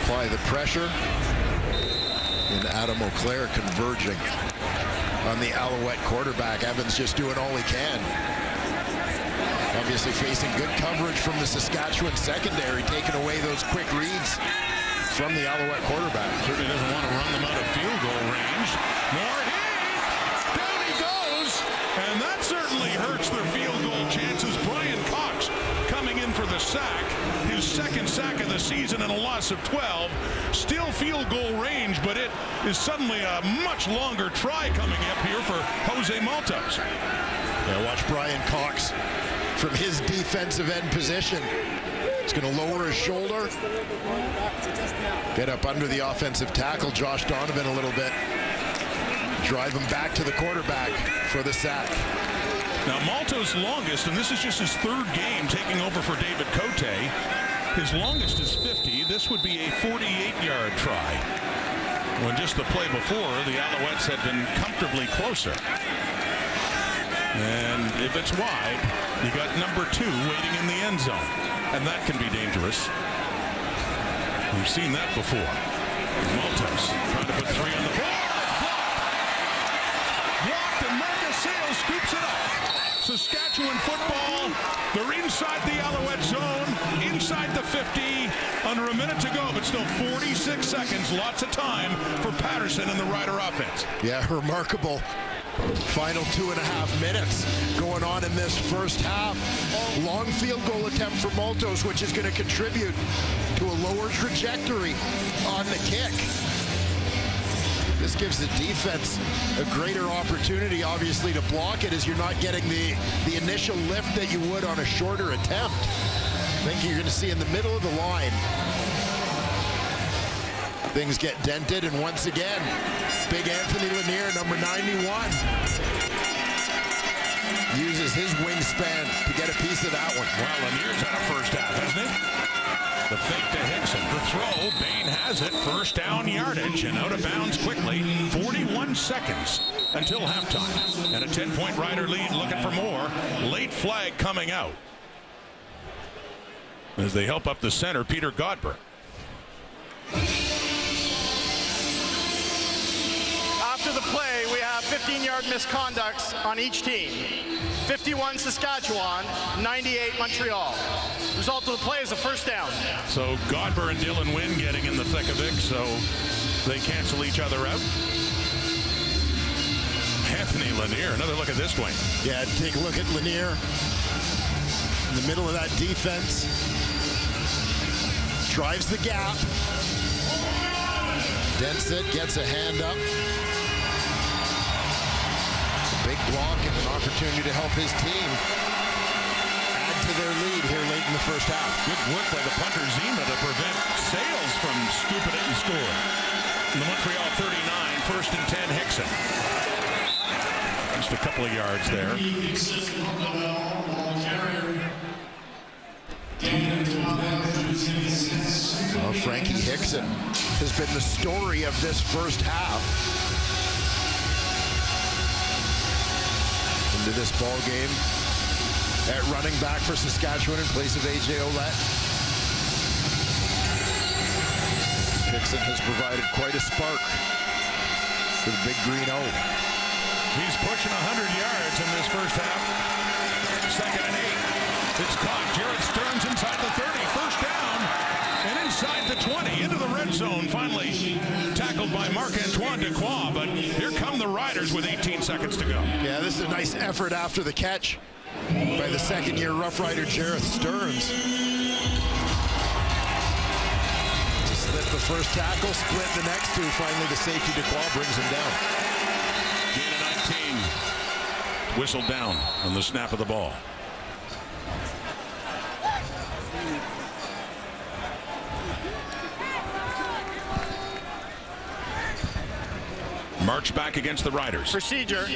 Apply the pressure. And Adam Auclair converging on the Alouette quarterback. Evans just doing all he can. Obviously facing good coverage from the Saskatchewan secondary, taking away those quick reads from the Alouette quarterback. Certainly doesn't want to run them out of field goal range. More hit. Down he goes. And that certainly hurts their field goal chances. Brian Cox coming in for the sack. His second sack of the season and a loss of 12. Still field goal range, but it is suddenly a much longer try coming up here for Jose Maltos. Yeah, watch Brian Cox from his defensive end position. He's going to lower his shoulder. Get up under the offensive tackle, Josh Donovan, a little bit. Drive him back to the quarterback for the sack. Now Malto's longest, and this is just his third game taking over for David Cote. His longest is 50. This would be a 48-yard try. When just the play before, the Alouettes had been comfortably closer. And if it's wide, you got number 2 waiting in the end zone. And that can be dangerous. We've seen that before. Maltos trying to put 3 on the board. Blocked, and Marcus Sales scoops it up. Saskatchewan football. They're inside the Alouette zone, inside the 50, under a minute to go, but still 46 seconds, lots of time for Patterson and the Rider offense. Yeah, remarkable final 2.5 minutes going on in this first half. Long field goal attempt for Maltos, which is going to contribute to a lower trajectory on the kick. This gives the defense a greater opportunity, obviously, to block it, as you're not getting the initial lift that you would on a shorter attempt. I think you're going to see in the middle of the line, things get dented, and once again, big Anthony Lanier, number 91, uses his wingspan to get a piece of that one. Well, Lanier's had a first half, hasn't he? The fake to Hickson. The throw. Bain has it. First down yardage and out of bounds quickly. 41 seconds until halftime. And a 10-point Rider lead, looking for more. Late flag coming out as they help up the center, Peter Godber. After the play, we have 15-yard misconducts on each team. 51 Saskatchewan, 98 Montreal. Result of the play is a first down. So Godber and Dylan Wynn getting in the thick of it, so they cancel each other out. Anthony Lanier, another look at this one. Yeah, take a look at Lanier in the middle of that defense. Drives the gap. Dents it, gets a hand up. Big block and an opportunity to help his team add to their lead here late in the first half. Good work by the punter Zima to prevent Sales from scooping it and scoring. The Montreal 39, first and 10, Hickson. Just a couple of yards there. Well, Frankie Hickson has been the story of this first half. into this ball game at running back for Saskatchewan in place of A.J. Alouette. Hickson has provided quite a spark for the big green O. He's pushing 100 yards in this first half. 2nd and 8. It's caught. Jarrett Stearns inside the 30. First down. And inside the 20. Into the red zone. Finally tackled by Marc-Antoine Dequoy. But here come the Riders with 18 seconds to go. Yeah, this is a nice effort after the catch by the second-year Rough Rider Jarrett Stearns. To slip the first tackle, split the next two. Finally, the safety Dequoy brings him down. Gain of 19. Whistled down on the snap of the ball. March back against the Riders. Procedure.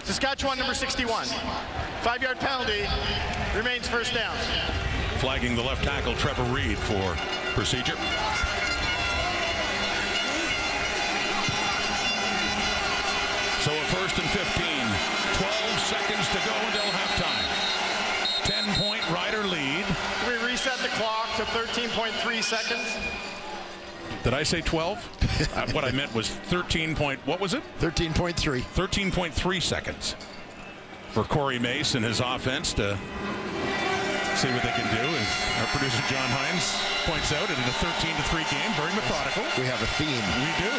Saskatchewan number 61. 5-yard penalty. Remains first down. Flagging the left tackle Trevor Reed for procedure. So a 1st and 15. 12 seconds to go until halftime. 10-point Rider lead. We reset the clock to 13.3 seconds. Did I say 12? What I meant was 13 point, what was it? 13.3. 13.3 seconds for Corey Mace and his offense to see what they can do. As our producer John Hines points out, it is a 13-3 game, very methodical. We have a theme. We do.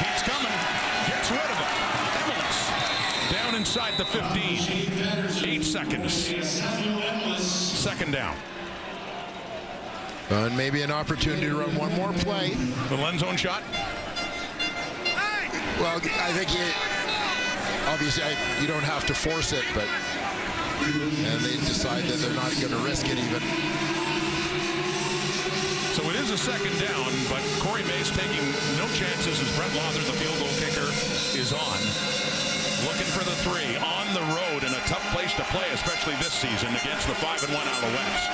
He's coming, gets rid of it. Emelis down inside the 15. 8 seconds. 2nd down. And maybe an opportunity to run one more play. The end zone shot. Well, I think obviously you don't have to force it, but and they decide that they're not going to risk it even. So it is a 2nd down, but Corey Mace taking no chances as Brett Lawther, the field goal kicker, is on. Looking for the 3 on the road in a tough place to play, especially this season against the 5-1 Alouettes.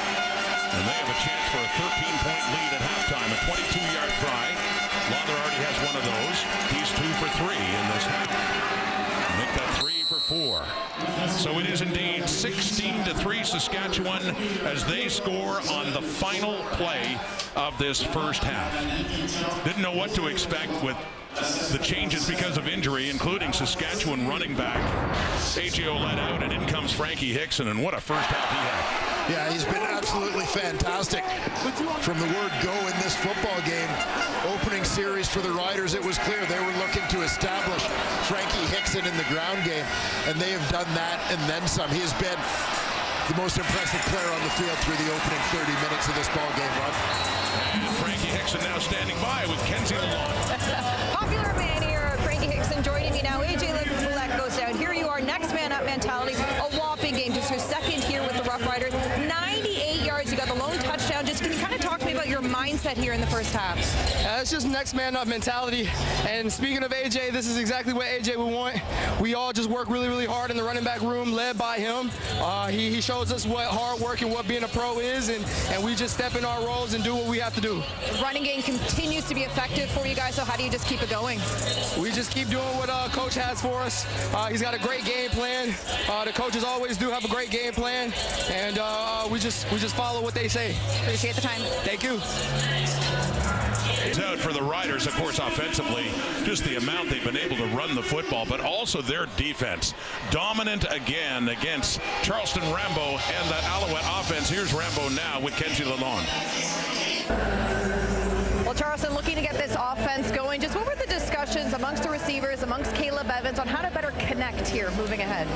And they have a chance for a 13-point lead at halftime. A 22-yard try. Lawther already has one of those. He's 2 for 3 in this half. Make that 3 for 4. So it is indeed 16-3 Saskatchewan as they score on the final play of this first half. Didn't know what to expect with the changes because of injury, including Saskatchewan running back A.J. Alouette out, and in comes Frankie Hickson, and what a first half he had. Yeah, he's been absolutely fantastic from the word go in this football game. Opening series for the Riders, it was clear they were looking to establish Frankie Hickson in the ground game, and they have done that and then some. He has been the most impressive player on the field through the opening 30 minutes of this ball game, Rob. And Frankie Hickson now standing by with Kenzie Lalonde. Popular man here, Frankie Hickson joining me now. A.J. Alouette goes down. Here you are, next man up mentality. A whopping game, just your 2nd here with the Rough Riders. 98 yards, you got the lone touchdown. Just can you kind of talk to me about your mindset here in the first half? It's just next man up mentality. And speaking of AJ, this is exactly what AJ would want. We all just work really, really hard in the running back room, led by him. He shows us what hard work and what being a pro is, and we just step in our roles and do what we have to do. The running game continues to be effective for you guys, so how do you just keep it going? We just keep doing what Coach has for us. He's got a great game plan. The coaches always do have a great game plan, and we just follow what they say. Appreciate the time. Thank you. It's out for the Riders, of course, offensively, just the amount they've been able to run the football, but also their defense. Dominant again against Charleston Rambo and the Alouette offense. Here's Rambo now with Kenzie Lalonde. Well, Charleston looking to get this offense going. Just what were the discussions amongst the receivers, amongst Caleb Evans, on how to better connect here moving ahead?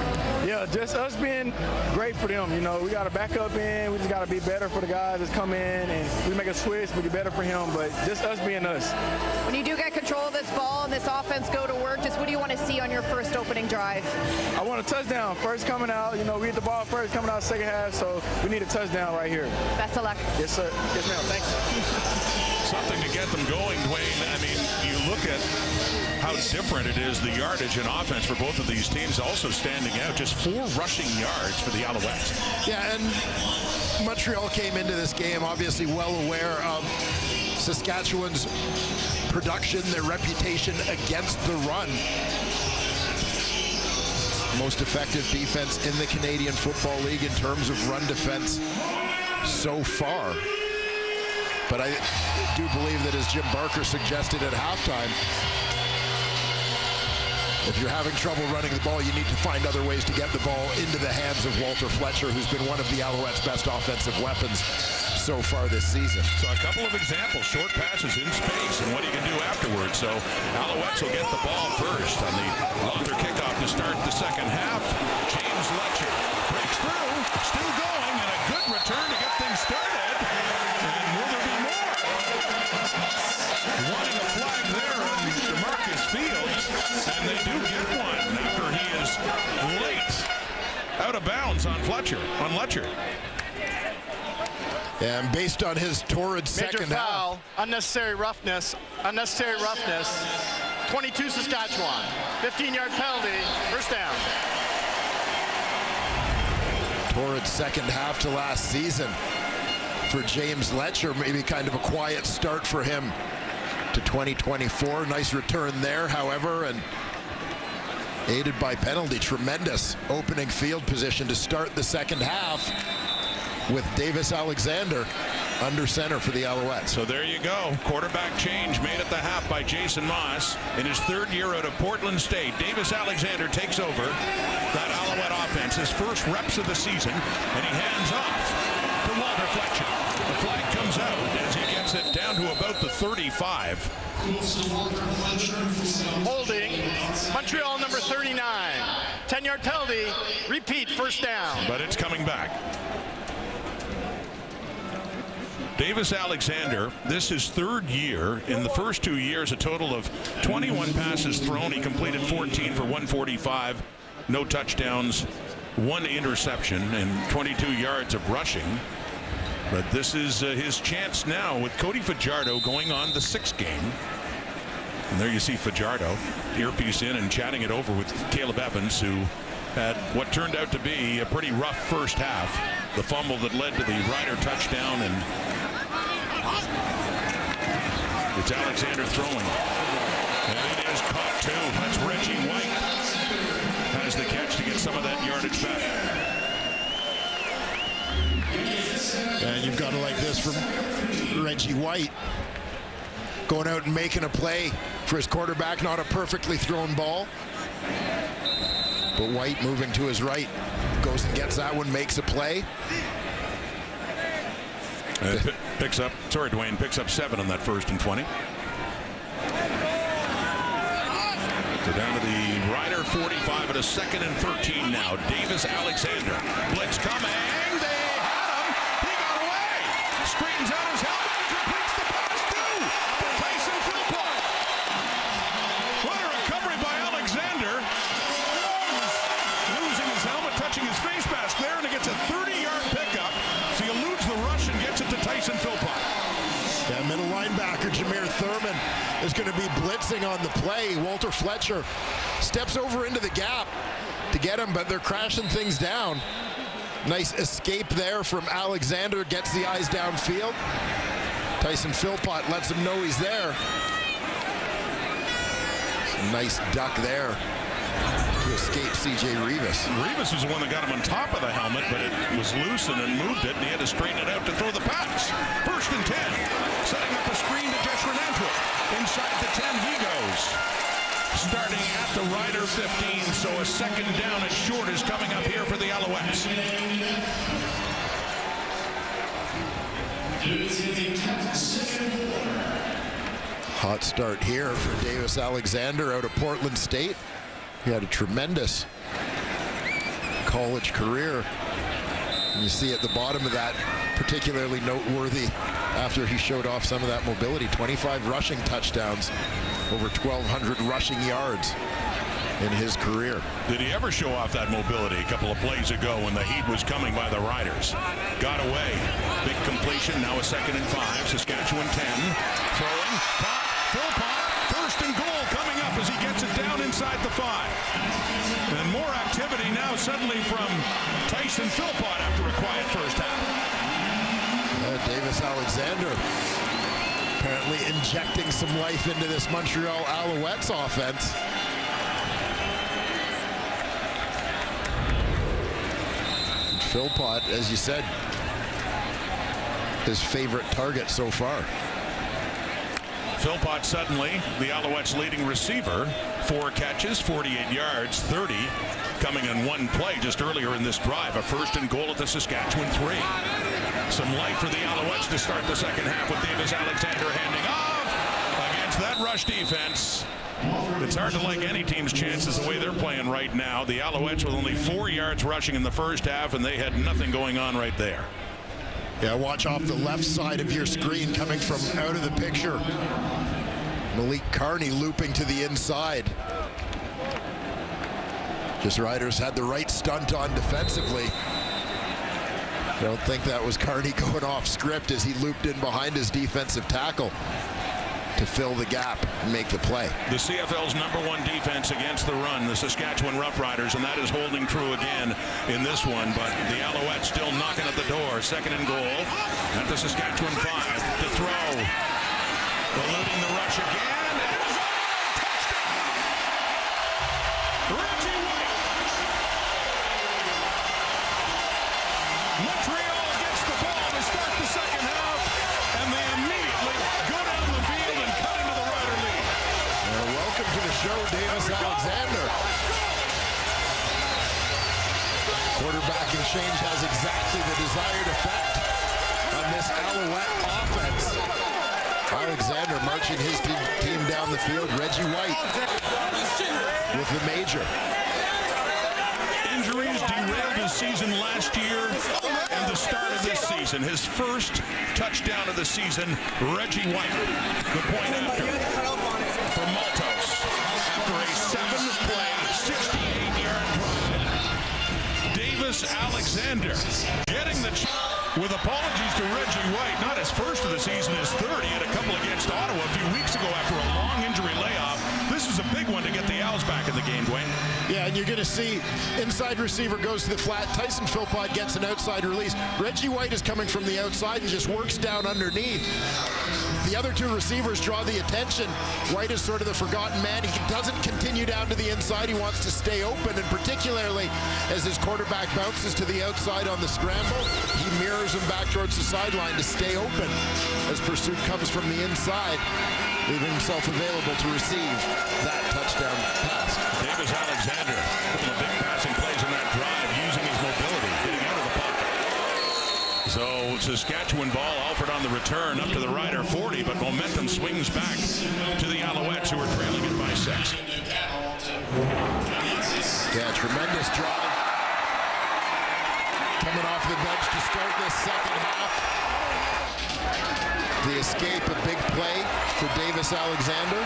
Yeah, just us being great for them. You know, we got to back up in. We just got to be better for the guys that come in, and we make a switch, we get better for him. But just us being us. When you do get control of this ball and this offense go to work, just what do you want to see on your first opening drive? I want a touchdown. First coming out. You know, we get the ball first coming out second half, so we need a touchdown right here. Best of luck. Yes, sir. Yes, ma'am. Thank you. Something to get them going, Dwayne. I mean, you look at how different it is, the yardage and offense for both of these teams also standing out. Just 4 rushing yards for the Alouettes. Yeah, and Montreal came into this game obviously well aware of Saskatchewan's production, their reputation against the run. Most effective defense in the Canadian Football League in terms of run defense so far. But I do believe that, as Jim Barker suggested at halftime, if you're having trouble running the ball, you need to find other ways to get the ball into the hands of Walter Fletcher, who's been one of the Alouettes' best offensive weapons so far this season. So a couple of examples, short passes in space and what he can do afterwards. So Alouettes will get the ball first on the Walter kickoff to start the second half. James Letcher breaks through, still going, and a good return to get things started. And will there be more? Wanting a flag there on DeMarcus Fields, and they do get one after he is late out of bounds on Letcher. And based on his torrid Major second foul, half. unnecessary roughness, 22 Saskatchewan, 15-yard penalty, first down. Torrid second half to last season for James Letcher. Maybe kind of a quiet start for him to 2024. Nice return there, however, and aided by penalty. Tremendous opening field position to start the second half with Davis Alexander under center for the Alouettes. So there you go. Quarterback change made at the half by Jason Moss. In his third year out of Portland State, Davis Alexander takes over that Alouette offense, his first reps of the season, and he hands off to Walter Fletcher. The flag comes out as he gets it down to about the 35. Holding, Montreal number 39. 10-yard penalty, repeat, first down. But it's coming back. Davis Alexander, this is third year. In the first 2 years, a total of 21 passes thrown. He completed 14 for 145, no touchdowns, 1 interception, and 22 yards of rushing. But this is his chance now with Cody Fajardo going on the 6th game. And there you see Fajardo, earpiece in and chatting it over with Caleb Evans, who had what turned out to be a pretty rough first half. The fumble that led to the Rider touchdown, and it's Alexander throwing. And it is caught too. That's Reggie White. Has the catch to get some of that yardage back. And you've got to like this from Reggie White. Going out and making a play for his quarterback. Not a perfectly thrown ball. But White moving to his right. Goes and gets that one, makes a play. Picks up 7 on that 1st and 20. So down to the Rider 45 at a 2nd and 13 now. Davis Alexander. Blitz coming. They had him. He got away. Straightens out his helmet and completes the pass too to Tyson Philpott. What a recovery by Alexander. Losing his helmet, touching his face mask there, and he gets a 30-yard pickup. So he eludes the rush and gets it to Tyson Philpott. That middle linebacker, Jameer Thurman, is going to be blitzing on the play. Walter Fletcher steps over into the gap to get him, but they're crashing things down. Nice escape there from Alexander, gets the eyes downfield. Tyson Philpott lets him know he's there. Nice duck there to escape C.J. Rivas. Rivas was the one that got him on top of the helmet, but it was loose and then moved it, and he had to straighten it out to throw the pass. 1st and 10. Setting up a screen to Jeshurun Antwerp. Inside the 10 he goes. Starting at the Rider 15, so a 2nd down and short is coming up here for the Alouettes. Hot start here for Davis Alexander out of Portland State. He had a tremendous college career. And you see at the bottom of that, particularly noteworthy after he showed off some of that mobility, 25 rushing touchdowns, over 1,200 rushing yards in his career. Did he ever show off that mobility a couple of plays ago when the heat was coming by the Riders? Got away. Big completion, now a 2nd and 5. Saskatchewan 10. Throwing. Top. Philpott. 1st and goal coming up as he gets it down inside the 5. And more activity now suddenly from Tyson Philpott after a quiet first half. Davis Alexander Apparently injecting some life into this Montreal Alouettes offense. Philpott, as you said, his favorite target so far. Philpott suddenly the Alouettes' leading receiver. 4 catches, 48 yards, 30 coming in one play just earlier in this drive. A first and goal at the Saskatchewan 3. Some light for the Alouettes to start the second half with Davis Alexander handing off against that rush defense. It's hard to like any team's chances the way they're playing right now. The Alouettes with only 4 yards rushing in the first half, and they had nothing going on right there. Yeah, watch off the left side of your screen coming from out of the picture. Malik Carney looping to the inside. Just Riders had the right stunt on defensively. I don't think that was Carney going off script as he looped in behind his defensive tackle to fill the gap and make the play. The CFL's #1 defense against the run, the Saskatchewan Roughriders, and that is holding true again in this one. But the Alouettes still knocking at the door. Second and goal at the Saskatchewan 5 to throw. Eluding the rush again. Touchdown! Reggie White. Montreal gets the ball to start the second half, and they immediately go down the field and cut into the Rider lead. Welcome to the show, Davis Alexander. Quarterbacking change has exactly the desired effect on this Alouette offense. Alexander marching his team down the field. Reggie White with the major. Injuries derailed his season last year and the start of this season. His first touchdown of the season, Reggie White, the point after for Maltos after a 7-play, 68-yard drive. Davis Alexander getting the with apologies to Reggie White, not his first of the season, his third. He had a couple against Ottawa a few weeks ago after a long injury layoff. This is a big one to get the Owls back in the game, Dwayne. Yeah, and you're going to see inside receiver goes to the flat. Tyson Philpott gets an outside release. Reggie White is coming from the outside and just works down underneath. The other 2 receivers draw the attention. White is sort of the forgotten man. He doesn't continue down to the inside. He wants to stay open, and particularly as his quarterback bounces to the outside on the scramble, he mirrors him back towards the sideline to stay open as pursuit comes from the inside, leaving himself available to receive that touchdown pass. Davis Alexander, a couple of big passing plays in that drive, using his mobility, getting out of the pocket. So Saskatchewan ball, Alford on the return up to the Rider 40, but momentum swings back to the Alouettes, who are trailing it by 6. Yeah, tremendous drive. Coming off the bench to start this second half. The escape, a big play for Davis Alexander.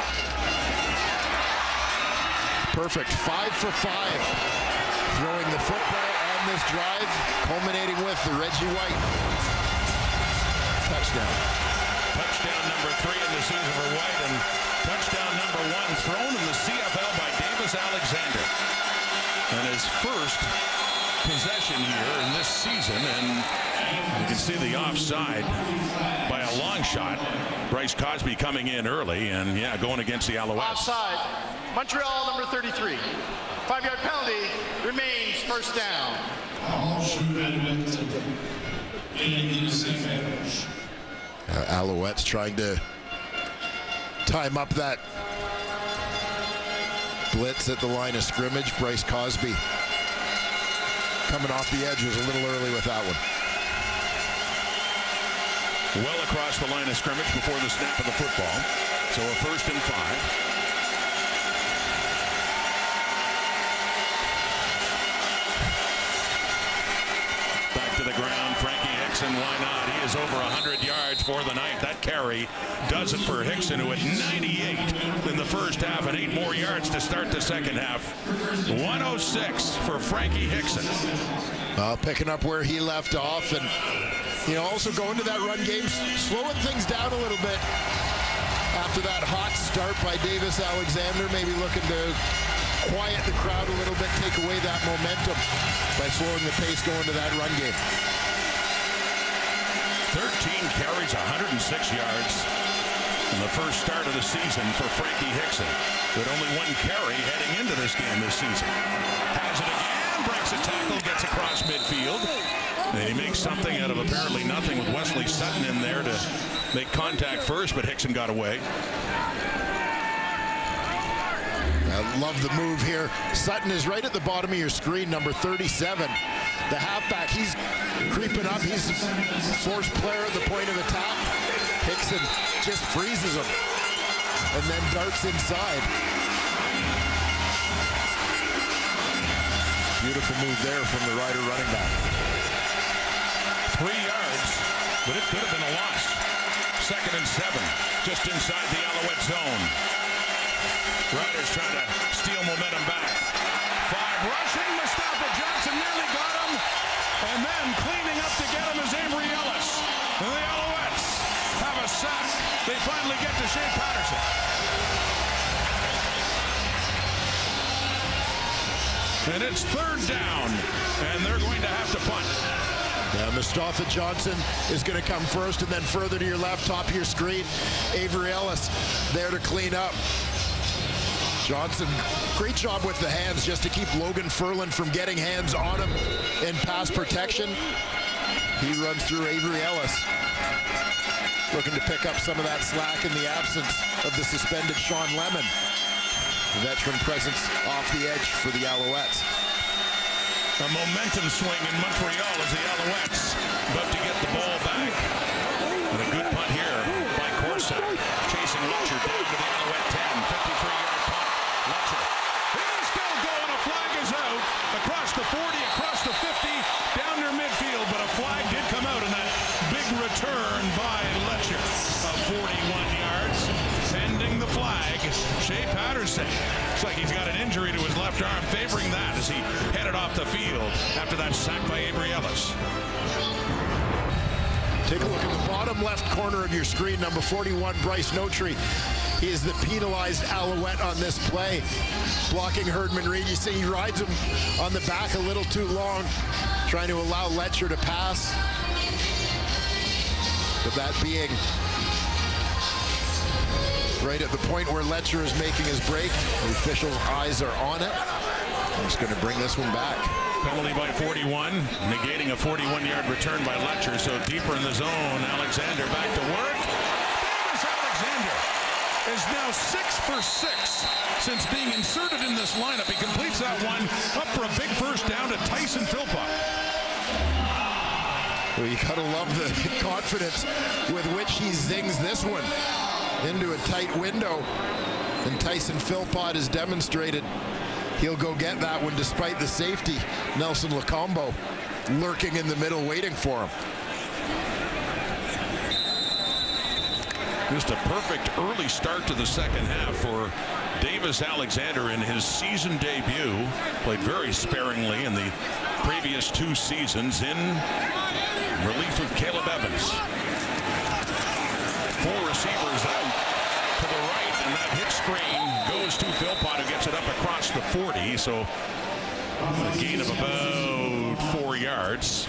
Perfect, 5 for 5. Throwing the football on this drive, culminating with the Reggie White touchdown. Touchdown number 3 in the season for White, and touchdown number 1 thrown in the CFL by Davis Alexander. And his first possession here in this season, and you can see the offside by a long shot. Bryce Cosby coming in early, and yeah, going against the Alouettes. Offside. Montreal number 33. 5-yard penalty, remains first down. Alouettes trying to time up that blitz at the line of scrimmage. Bryce Cosby coming off the edge was a little early with that one. Well across the line of scrimmage before the snap of the football. So a first and 5. Back to the ground, Frankie Hickson, why not? He is over 100 yards for the night. That carry does it for Hickson, who had 98 in the first half and 8 more yards to start the second half. 106 for Frankie Hickson. Picking up where he left off, and also going to that run game, slowing things down a little bit after that hot start by Davis Alexander, maybe looking to quiet the crowd a little bit, take away that momentum by slowing the pace going to that run game. 13 carries, 106 yards. in the first start of the season for Frankie Hickson, with only one carry heading into this game this season. Has it again, breaks a tackle, gets across midfield. And he makes something out of apparently nothing with Wesley Sutton in there to make contact first, but Hickson got away. I love the move here. Sutton is right at the bottom of your screen, number 37. The halfback, he's creeping up. He's forced player at the point of attack. Hickson just freezes him and then darts inside. Beautiful move there from the Rider running back. 3 yards, but it could have been a loss. 2nd and 7, just inside the Alouette zone. Riders trying to steal momentum back. 5 rushing. Mustafa Johnson nearly got him. And then cleaning up to get him is Avery Ellis. And the Alouettes have a sack. They finally get to Shea Patterson. And it's 3rd down. And they're going to have to punt. Now Mustafa Johnson is going to come first, and then further to your left, top of your screen, Avery Ellis there to clean up. Johnson, great job with the hands just to keep Logan Ferland from getting hands on him in pass protection. He runs through Avery Ellis, looking to pick up some of that slack in the absence of the suspended Sean Lemon. The veteran presence off the edge for the Alouettes. A momentum swing in Montreal as the Alouettes about to get the ball back. And a good punt here by Corsa, chasing Letcher down to the Alouette 10, 53-yard punt. Letcher, he's still going, a flag is out, across the 40, across the 50, down near midfield, but a flag did come out in that big return by Letcher of 41 yards. Sending the flag, Shea Patterson. Looks like he's got an injury to his left arm, favoring that as he headed off the field after that sack by Avery Ellis. Take a look at the bottom left corner of your screen, number 41, Bryce Notary. He is the penalized Alouette on this play, blocking Herdman Reed. You see he rides him on the back a little too long, trying to allow Letcher to pass. But that being right at the point where Letcher is making his break. The officials' eyes are on it. He's going to bring this one back. Penalty by 41, negating a 41-yard return by Letcher. So deeper in the zone, Alexander back to work. Davis Alexander is now 6 for 6 since being inserted in this lineup. He completes that one up for a big first down to Tyson Philpott. Well, you gotta love the confidence with which he zings this one into a tight window. And Tyson Philpott has demonstrated he'll go get that one despite the safety, Nelson Lacombo, lurking in the middle waiting for him. Just a perfect early start to the second half for Davis Alexander in his season debut. Played very sparingly in the previous 2 seasons in relief of Caleb Evans. 4 receivers out to the right, and that hit screen goes to Philpott, who gets it up across the 40. So a gain of about 4 yards,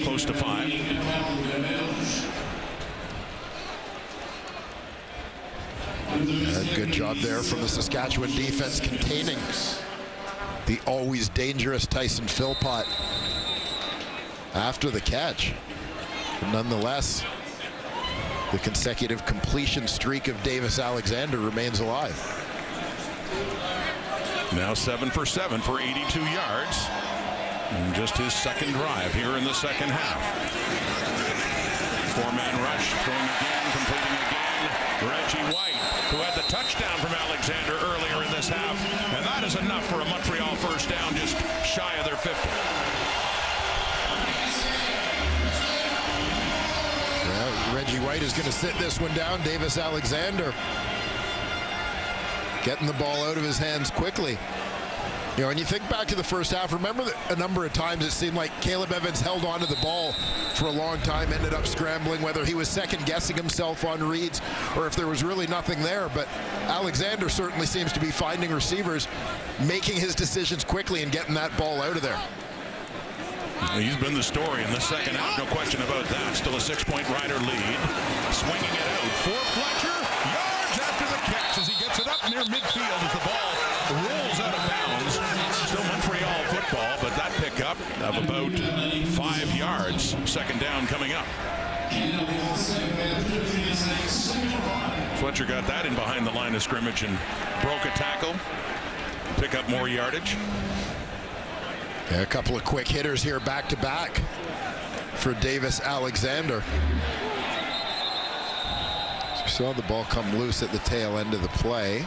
close to 5. A good job there from the Saskatchewan defense containing the always dangerous Tyson Philpott after the catch. But nonetheless, the consecutive completion streak of Davis Alexander remains alive. Now 7 for 7 for 82 yards. And just his second drive here in the second half. 4-man rush, throwing again, completing again. Reggie White, who had the touchdown from Alexander earlier in this half. And that is enough for a Montreal first down, just shy of their 50. Well, Reggie White is going to sit this one down. Davis Alexander getting the ball out of his hands quickly. You know, when you think back to the first half, remember that a number of times it seemed like Caleb Evans held on to the ball for a long time, ended up scrambling, whether he was second-guessing himself on reads or if there was really nothing there. But Alexander certainly seems to be finding receivers, making his decisions quickly and getting that ball out of there. He's been the story in the second half, no question about that. Still a 6-point Rider lead. Swinging it out for Fletcher. Yards after the catch as he gets it up near midfield as the ball rolls out of bounds. Still Montreal football, but that pickup of about 5 yards. Second down coming up. Fletcher got that in behind the line of scrimmage and broke a tackle. Pick up more yardage. Yeah, a couple of quick hitters here back to back for Davis Alexander. So we saw the ball come loose at the tail end of the play.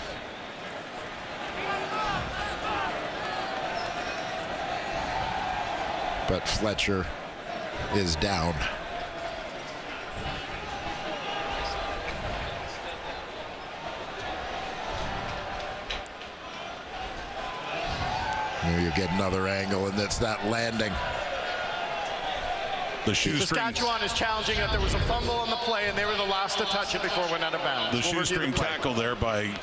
But Fletcher is down. There you get another angle, and that's that landing. The shoestring. Saskatchewan is challenging that there was a fumble on the play, and they were the last to touch it before it went out of bounds. The shoestring tackle there by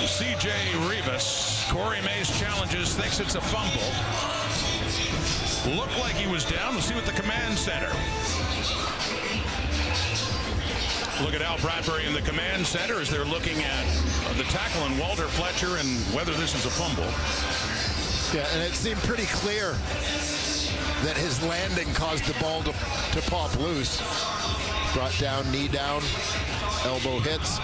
C.J. Rivas. Corey Mace challenges, thinks it's a fumble. Looked like he was down. We'll see what the command center. Look at Al Bradbury in the command center as they're looking at the tackle on Walter Fletcher and whether this is a fumble. Yeah, and it seemed pretty clear that his landing caused the ball to pop loose. Brought down, knee down, elbow hits.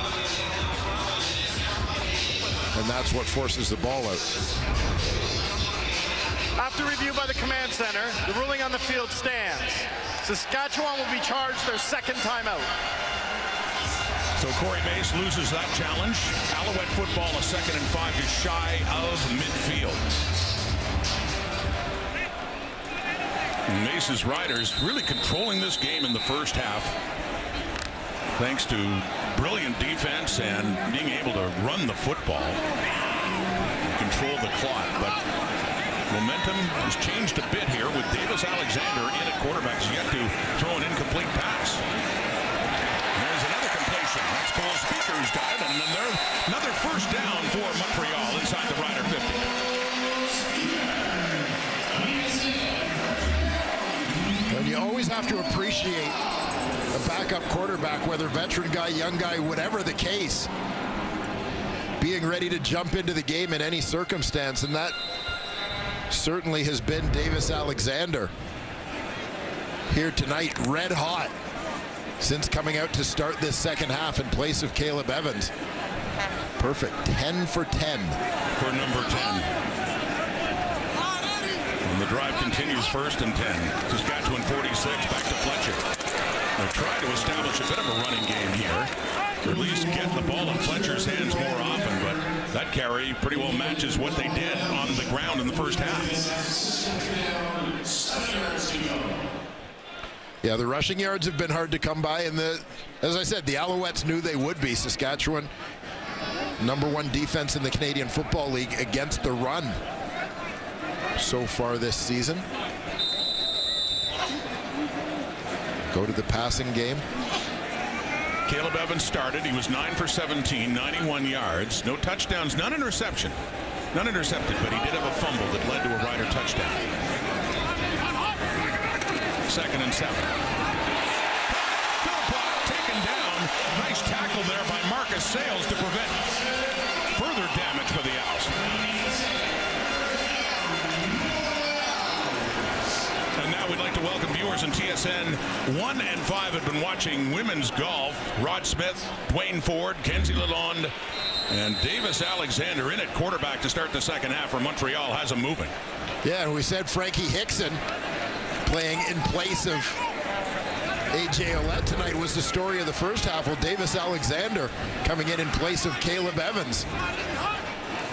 And that's what forces the ball out. After review by the command center, the ruling on the field stands. Saskatchewan will be charged their second timeout. So Corey Mace loses that challenge. Alouette football, a 2nd and 5 is shy of midfield. Mace's Riders really controlling this game in the first half, thanks to brilliant defense and being able to run the football, control the clock. But momentum has changed a bit here with Davis Alexander in at quarterback. He's yet to throw an incomplete pass. There's another completion. That's Cole Speaker who's got it, and then there's another first down for Montreal inside the Rider 50. And you always have to appreciate a backup quarterback, whether veteran guy, young guy, whatever the case, being ready to jump into the game in any circumstance, and that certainly has been Davis Alexander here tonight, red hot since coming out to start this second half in place of Caleb Evans. Perfect, 10 for 10 for number 10. And the drive continues, 1st and 10. Saskatchewan 46, back to Fletcher. They're trying to establish a bit of a running game here, or at least get the ball in Fletcher's hands more often, but that carry pretty well matches what they did on the ground in the first half. Yeah, the rushing yards have been hard to come by, and as I said, the Alouettes knew they would be. Saskatchewan, #1 defense in the Canadian Football League against the run so far this season. Go to the passing game. Caleb Evans started. He was 9 for 17, 91 yards. No touchdowns, none intercepted, but he did have a fumble that led to a Rider touchdown. 2nd and 7. Taken down. Nice tackle there by Marcus Sales to prevent further damage for the Owls. And now we'd like to welcome viewers in TSN 1 and 5 have been watching women's golf. Rod Smith, Dwayne Ford, Kenzie Lalonde, and Davis Alexander in at quarterback to start the second half for Montreal has them moving. Yeah, and we said Frankie Hickson playing in place of A.J. Alouette tonight was the story of the first half. Well, Davis Alexander coming in place of Caleb Evans.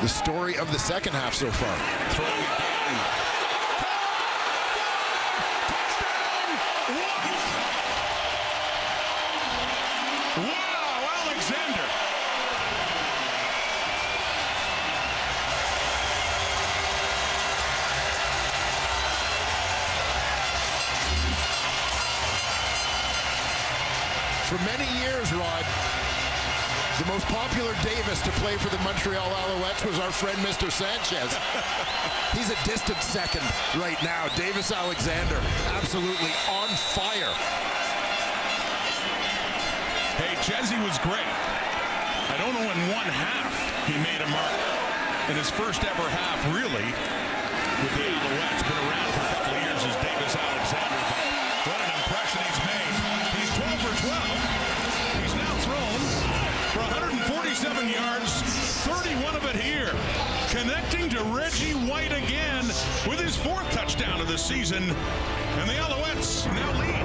The story of the second half so far. Throwing again. Wow, Alexander. For many years, Rod, The most popular Davis to play for the Montreal Alouettes was our friend Mr. Sanchez. He's a distant second right now. Davis Alexander, absolutely on fire. Hey, Jesse was great. I don't know in one half he made a mark in his first ever half, really, with the Alouettes. Been around for a couple of years as Davis Alexander, but what an impression he's made. He's 12 for 12. He's now thrown for 147 yards, 31 of it here, connecting to Reggie White again with his 4th touchdown of the season, and the Alouettes now lead.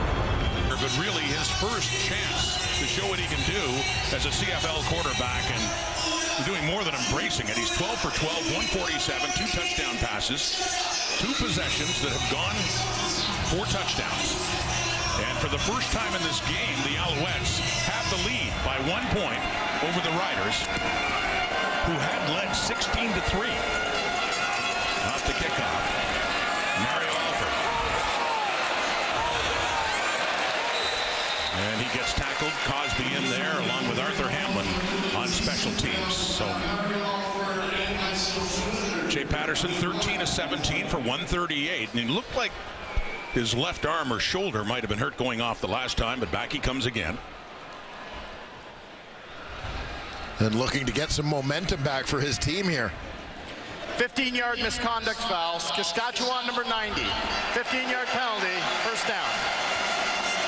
But really his first chance to show what he can do as a CFL quarterback, and doing more than embracing it. He's 12 for 12, 147, 2 touchdown passes, 2 possessions that have gone 4 touchdowns. And for the first time in this game, the Alouettes have the lead by 1 point over the Riders, who had led 16-3. Off the kickoff, Mario Alford. And he gets tackled. Cosby in there along with Arthur Hamlin on special teams. So Jay Patterson 13 of 17 for 138, and he looked like his left arm or shoulder might have been hurt going off the last time, but back he comes again. And looking to get some momentum back for his team here. 15-yard misconduct foul. Saskatchewan number 90. 15-yard penalty. First down.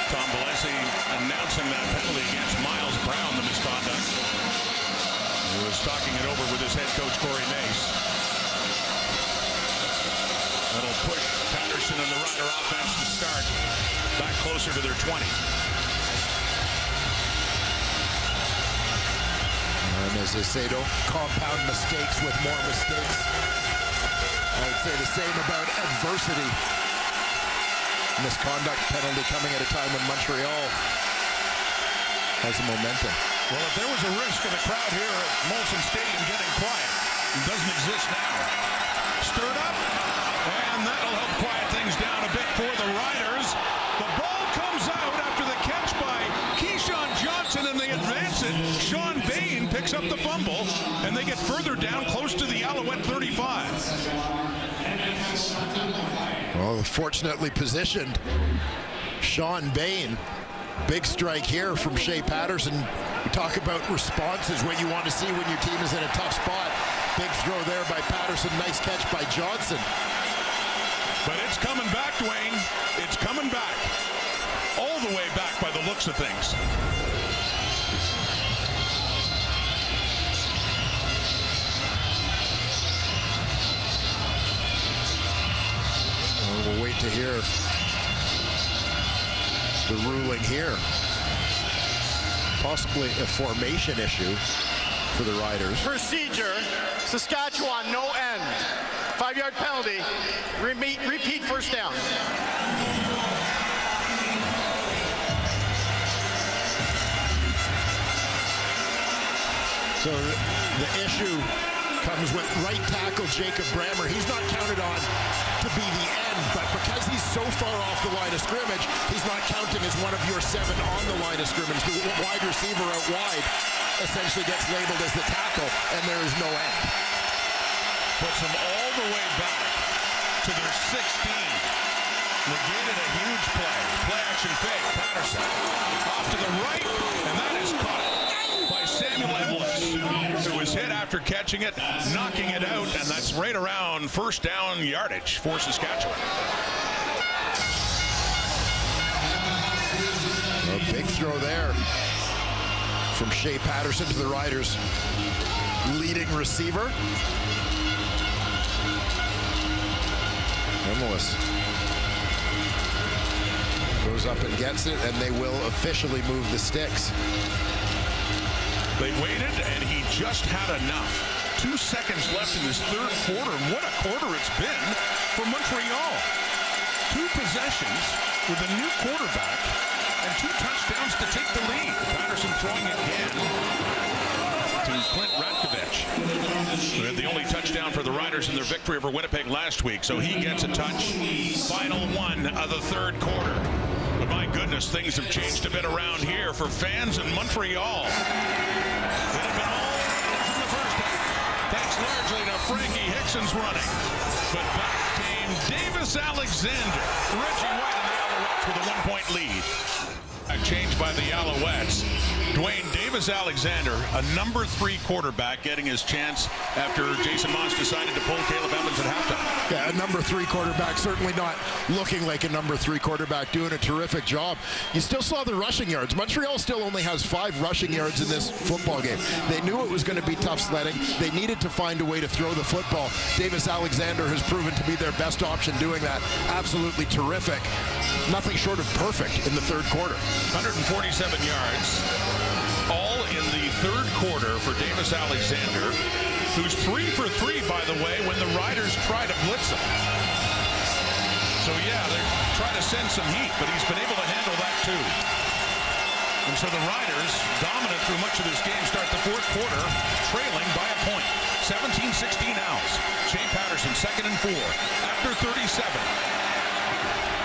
Tom Valesi announcing that penalty against Miles Brown, the misconduct. He was talking it over with his head coach, Corey Mace. That'll push Patterson and the Rider offense to start back closer to their 20. And as they say, don't compound mistakes with more mistakes. I would say the same about adversity. Misconduct penalty coming at a time when Montreal has the momentum. Well, if there was a risk of the crowd here at Molson Stadium getting quiet, it doesn't exist now. Stirred up, and that'll help quiet things down a bit for the Riders. The ball comes out after the catch by Keyshawn Johnson, and they advance it. Sean Bain picks up the fumble, and they get further down close to the Alouette 35. Well, fortunately positioned, Sean Bain. Big strike here from Shea Patterson. We talk about responses, what you want to see when your team is in a tough spot. Big throw there by Patterson. Nice catch by Johnson. But it's coming back, Dwayne. It's coming back. All the way back by the looks of things. We'll wait to hear the ruling here. Possibly a formation issue for the Riders. Procedure. Saskatchewan, no end. 5-yard penalty. Repeat first down. So the issue comes with right tackle Jacob Brammer. He's not counted on to be the end, but because he's so far off the line of scrimmage, he's not counting as one of your 7 on the line of scrimmage. The wide receiver out wide essentially gets labeled as the tackle, and there is no end. Puts them all the way back to their 16. Negated a huge play. Play action fake. Patterson off to the right, and that is caught by Samuel Emlis, who was hit after catching it, knocking it out, and that's right around first down yardage for Saskatchewan. A big throw there from Shea Patterson to the Riders' leading receiver. Emlis goes up and gets it, and they will officially move the sticks. They waited, and he just had enough. 2 seconds left in this third quarter. What a quarter it's been for Montreal. 2 possessions with a new quarterback and 2 touchdowns to take the lead. Patterson throwing again to Clint Ratkovich, who had the only touchdown for the Riders in their victory over Winnipeg last week. So he gets a touch. Final 1 of the third quarter. But my goodness, things have changed a bit around here for fans in Montreal. Frankie Hickson's running. But back came Davis Alexander. Reggie White and the Alouettes with a 1-point lead. Changed by the Alouettes. Dwayne Davis Alexander, a number 3 quarterback, getting his chance after Jason Moss decided to pull Caleb Evans at halftime. Yeah, a number 3 quarterback, certainly not looking like a number 3 quarterback, doing a terrific job. You still saw the rushing yards. Montreal still only has 5 rushing yards in this football game. They knew it was going to be tough sledding. They needed to find a way to throw the football. Davis Alexander has proven to be their best option doing that. Absolutely terrific. Nothing short of perfect in the third quarter. 147 yards, all in the third quarter for Davis Alexander, who's 3 for 3, by the way, when the Riders try to blitz him. So yeah, they're trying to send some heat, but he's been able to handle that too. And so the Riders, dominant through much of this game, start the fourth quarter trailing by a point. 17-16 Owls. Shea Patterson, 2nd and 4 after 37.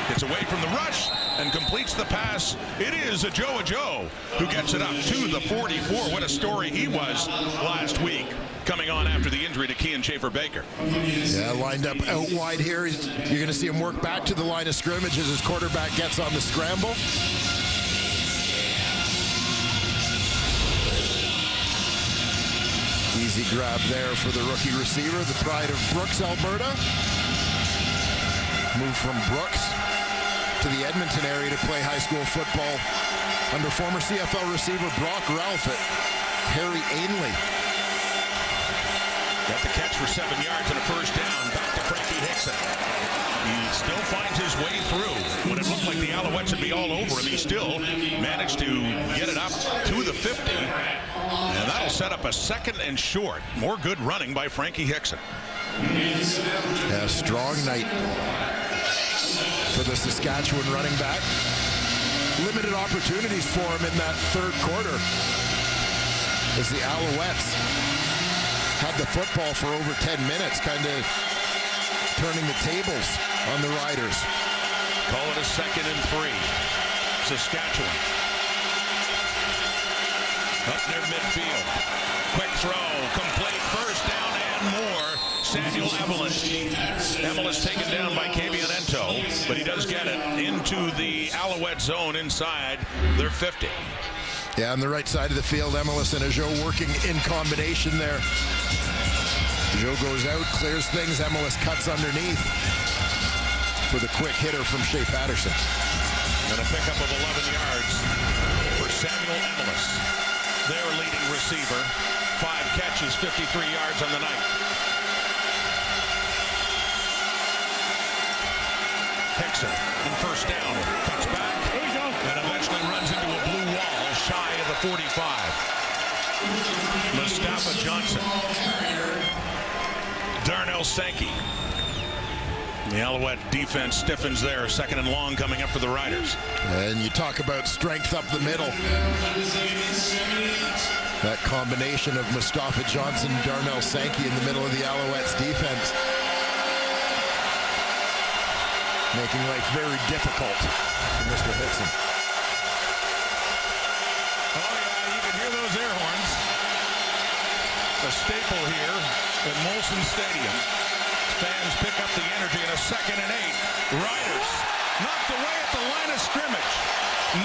Gets away from the rush and completes the pass. It is Joe who gets it up to the 44. What a story he was last week, coming on after the injury to Kean Schaefer-Baker. Yeah, lined up out wide here. You're going to see him work back to the line of scrimmage as his quarterback gets on the scramble. Easy grab there for the rookie receiver, the pride of Brooks, Alberta. Move from Brooks to the Edmonton area to play high school football under former CFL receiver Brock Ralph at Harry Ainley. Got the catch for 7 yards and a first down. Back to Frankie Hickson. He still finds his way through. When it looked like the Alouettes would be all over him, he still managed to get it up to the 50. And that'll set up a 2nd and short. More good running by Frankie Hickson. Yeah, strong night for the Saskatchewan running back. Limited opportunities for him in that third quarter as the Alouettes had the football for over 10 minutes, kind of turning the tables on the Riders. Call it a 2nd and 3. Saskatchewan. Up near midfield. Quick throw, complete, first down and more. Samuel Emelis taken down by Kavian Ento, but he does get it into the Alouette zone inside their 50. Yeah, on the right side of the field, Emelis and Ajo working in combination there. Ajo goes out, clears things, Emelis cuts underneath for the quick hitter from Shea Patterson. And a pickup of 11 yards for Samuel Emelis, their leading receiver. 5 catches, 53 yards on the night. Hickson and first down, cuts back and eventually runs into a blue wall shy of the 45. Mustafa Johnson. Darnell Sankey. The Alouette defense stiffens there. 2nd and long coming up for the Riders. And you talk about strength up the middle. That combination of Mustafa Johnson and Darnell Sankey in the middle of the Alouettes defense, making life very difficult for Mr. Hickson. Oh yeah, you can hear those air horns. A staple here at Molson Stadium. Fans pick up the energy in a 2nd and 8. Riders knocked away at the line of scrimmage.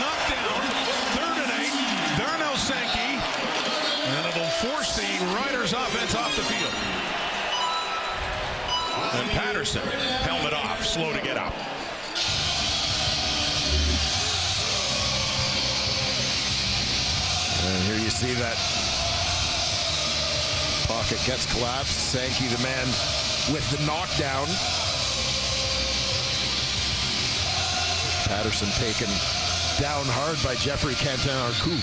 Knocked down, 3rd and 8. Darnell Sankey, and it'll force the Riders offense off the field. And Patterson, helmet off, slow to get up. And here you see that pocket gets collapsed. Sankey, the man with the knockdown. Patterson taken down hard by Jeffrey Cantin-Arcou.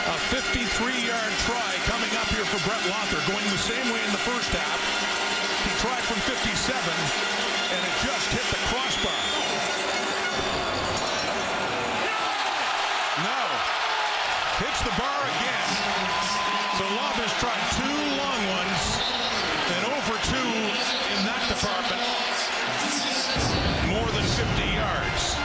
A 53-yard try coming up here for Brett Lothar, going the same way in the first half. He tried from 57, and it just hit the crossbar. No. Hits the bar again. So Lothar's tried 2 long ones, and 0 for 2 in that department. More than 50 yards.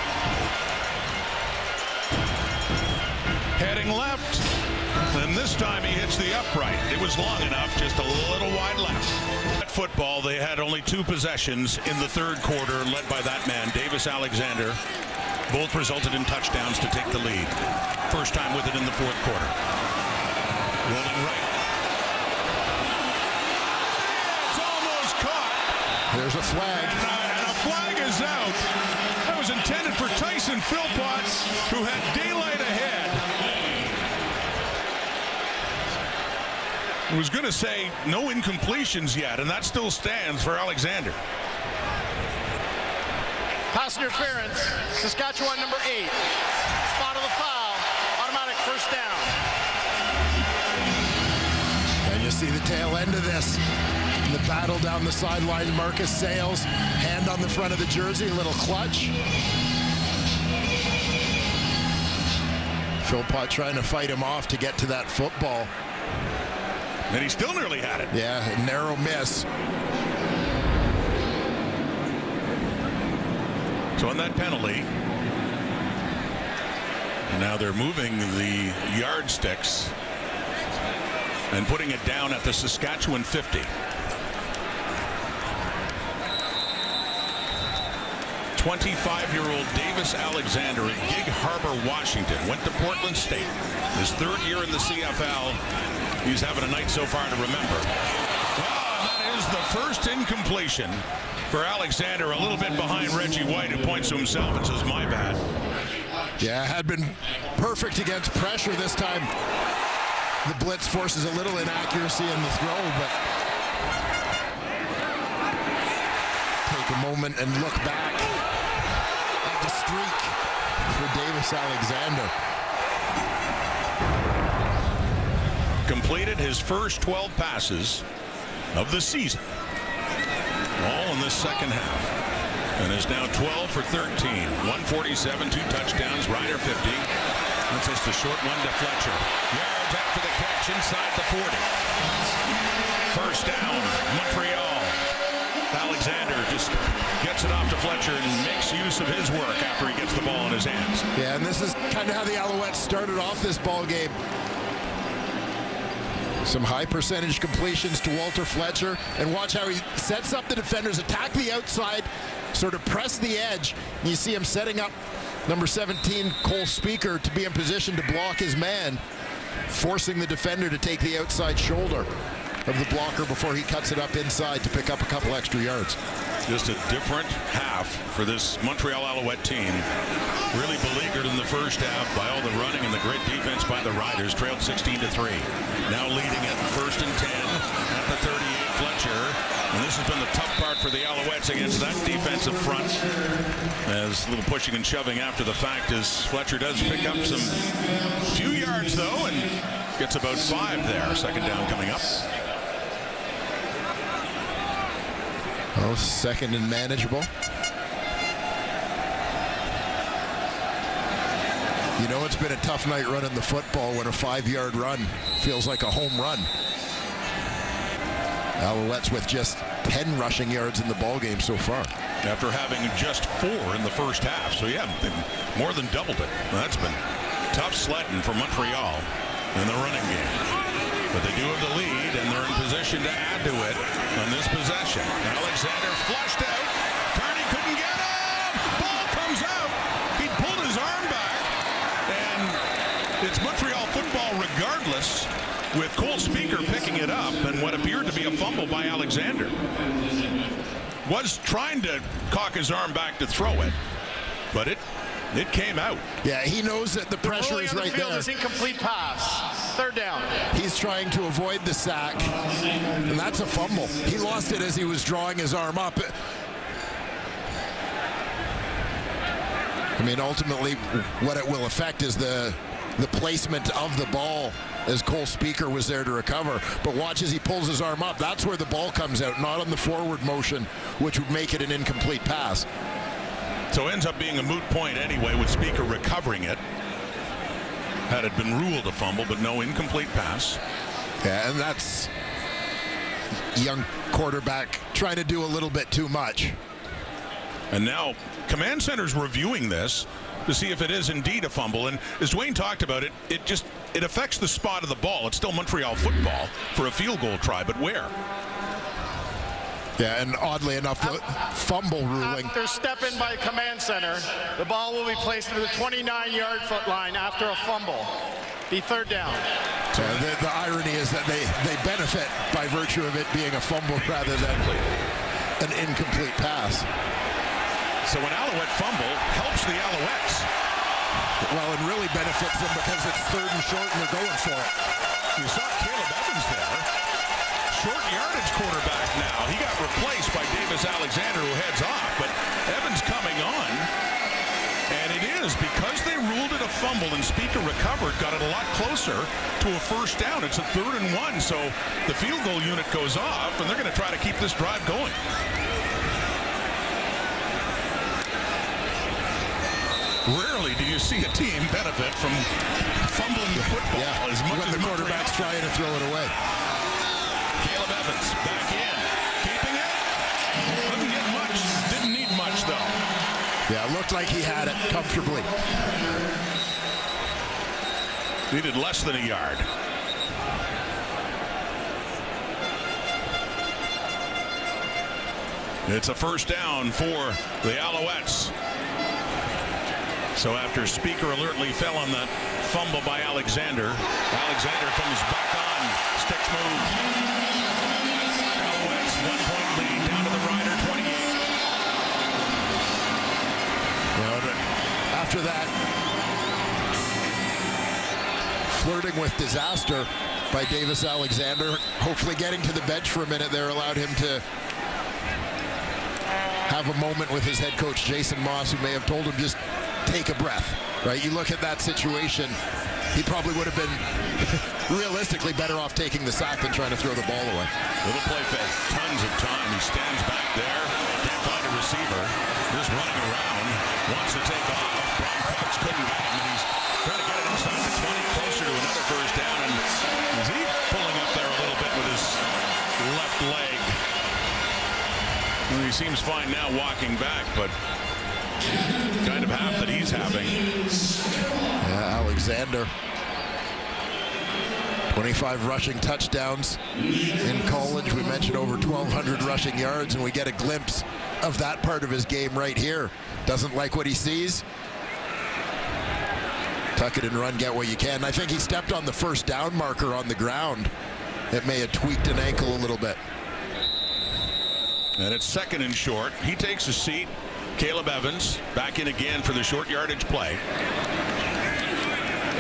this time he hits the upright. It was long enough, just a little wide left. At football, they had only 2 possessions in the third quarter, led by that man, Davis Alexander. Both resulted in touchdowns to take the lead. First time with it in the fourth quarter. Rolling right. It's almost caught. There's a flag. And a flag is out. That was intended for Tyson Philpott, who had daylight ahead. I was going to say no incompletions yet, and that still stands for Alexander. Pass interference, Saskatchewan number 8. Spot of the foul, automatic first down. And you see the tail end of this. The battle down the sideline, Marcus Sales, hand on the front of the jersey, a little clutch. Philpott trying to fight him off to get to that football. And he still nearly had it. Yeah, a narrow miss. So on that penalty, now they're moving the yardsticks and putting it down at the Saskatchewan 50. 25-year-old Davis Alexander at Gig Harbor, Washington, went to Portland State. His 3rd year in the CFL. He's having a night so far to remember. Well, that is the first incompletion for Alexander, a little bit behind Reggie White, who points to himself and says, "My bad." Yeah, had been perfect against pressure this time. The blitz forces a little inaccuracy in the throw, but take a moment and look back at the streak for Davis Alexander. Completed his first 12 passes of the season, all in this second half, and is now 12 for 13, 147, 2 touchdowns, Rider 50. That's just a short one to Fletcher. Yards after the catch inside the 40. First down, Montreal. Alexander just gets it off to Fletcher and makes use of his work after he gets the ball in his hands. Yeah, and this is kind of how the Alouettes started off this ball game. Some high percentage completions to Walter Fletcher, and watch how he sets up the defenders, attack the outside, sort of press the edge. And you see him setting up number 17, Cole Speaker, to be in position to block his man, forcing the defender to take the outside shoulder of the blocker before he cuts it up inside to pick up a couple extra yards. Just a different half for this Montreal Alouette team. Really beleaguered in the first half by all the running and the great defense by the Riders. Trailed 16-3. Now leading at 1st and 10 at the 38. Fletcher. And this has been the tough part for the Alouettes against that defensive front. As a little pushing and shoving after the fact as Fletcher does pick up some few yards though and gets about 5 there. Second down coming up. Oh, second and manageable. You know it's been a tough night running the football when a 5-yard run feels like a home run. Alouettes with just 10 rushing yards in the ballgame so far. After having just 4 in the first half. So yeah, they've more than doubled it. That's been tough sledding for Montreal in the running game. But they do have the lead, and they're in position to add to it on this possession. Alexander flushed out. Carney couldn't get him. Ball comes out. He pulled his arm back. And it's Montreal football regardless, with Cole Speaker picking it up and what appeared to be a fumble by Alexander. Was trying to cock his arm back to throw it, but it came out. Yeah, he knows that the pressure is right there. Is incomplete pass. 3rd down. He's trying to avoid the sack, and that's a fumble. He lost it as he was drawing his arm up. I mean, ultimately, what it will affect is the placement of the ball as Cole Speaker was there to recover. But watch as he pulls his arm up. That's where the ball comes out, not on the forward motion, which would make it an incomplete pass. So it ends up being a moot point anyway, with Speaker recovering it. Had it been ruled a fumble, but no incomplete pass. Yeah, and that's young quarterback trying to do a little bit too much. And now Command Center's reviewing this to see if it is indeed a fumble. And as Dwayne talked about it, it just it affects the spot of the ball. It's still Montreal football for a field goal try, but where? Yeah, and oddly enough, the fumble ruling. After step in by command center, the ball will be placed to the 29-yard foot line after a fumble. Be third down. So the irony is that they benefit by virtue of it being a fumble rather than an incomplete pass. So an Alouette fumble helps the Alouettes. Well, it really benefits them because it's third and short and they're going for it. You saw Caleb Evans there. Short yardage quarterback now. He got replaced by Davis Alexander, who heads off, but Evans coming on. And it is because they ruled it a fumble and Speaker recovered, got it a lot closer to a first down. It's a 3rd and 1, so the field goal unit goes off, and they're going to try to keep this drive going. Rarely do you see a team benefit from fumbling the football as much when as the quarterback's trying to throw it away. Caleb Evans back in, keeping it. Couldn't get much. Didn't need much though. Yeah, it looked like he had it comfortably. Needed less than a yard. It's a first down for the Alouettes. So after Speaker alertly fell on that fumble by Alexander, Alexander comes back on. Sticks move. Alouettes 1-point lead down to the Rider 28. After that, flirting with disaster by Davis Alexander, hopefully getting to the bench for a minute there allowed him to have a moment with his head coach Jason Moss, who may have told him just take a breath, right? You look at that situation, he probably would have been realistically better off taking the sack than trying to throw the ball away. Little play fake, tons of time. He stands back there, can't find a receiver, just running around, wants to take off. Brian Cox couldn't get him, and he's trying to get it inside the 20, closer to another first down, and is he pulling up there a little bit with his left leg? Well, he seems fine now walking back, but kind of half that he's having. Yeah, Alexander. 25 rushing touchdowns in college. We mentioned over 1,200 rushing yards, and we get a glimpse of that part of his game right here. Doesn't like what he sees. Tuck it and run, get what you can. I think he stepped on the first down marker on the ground. It may have tweaked an ankle a little bit. And it's 2nd and short. He takes a seat. Caleb Evans back in again for the short yardage play.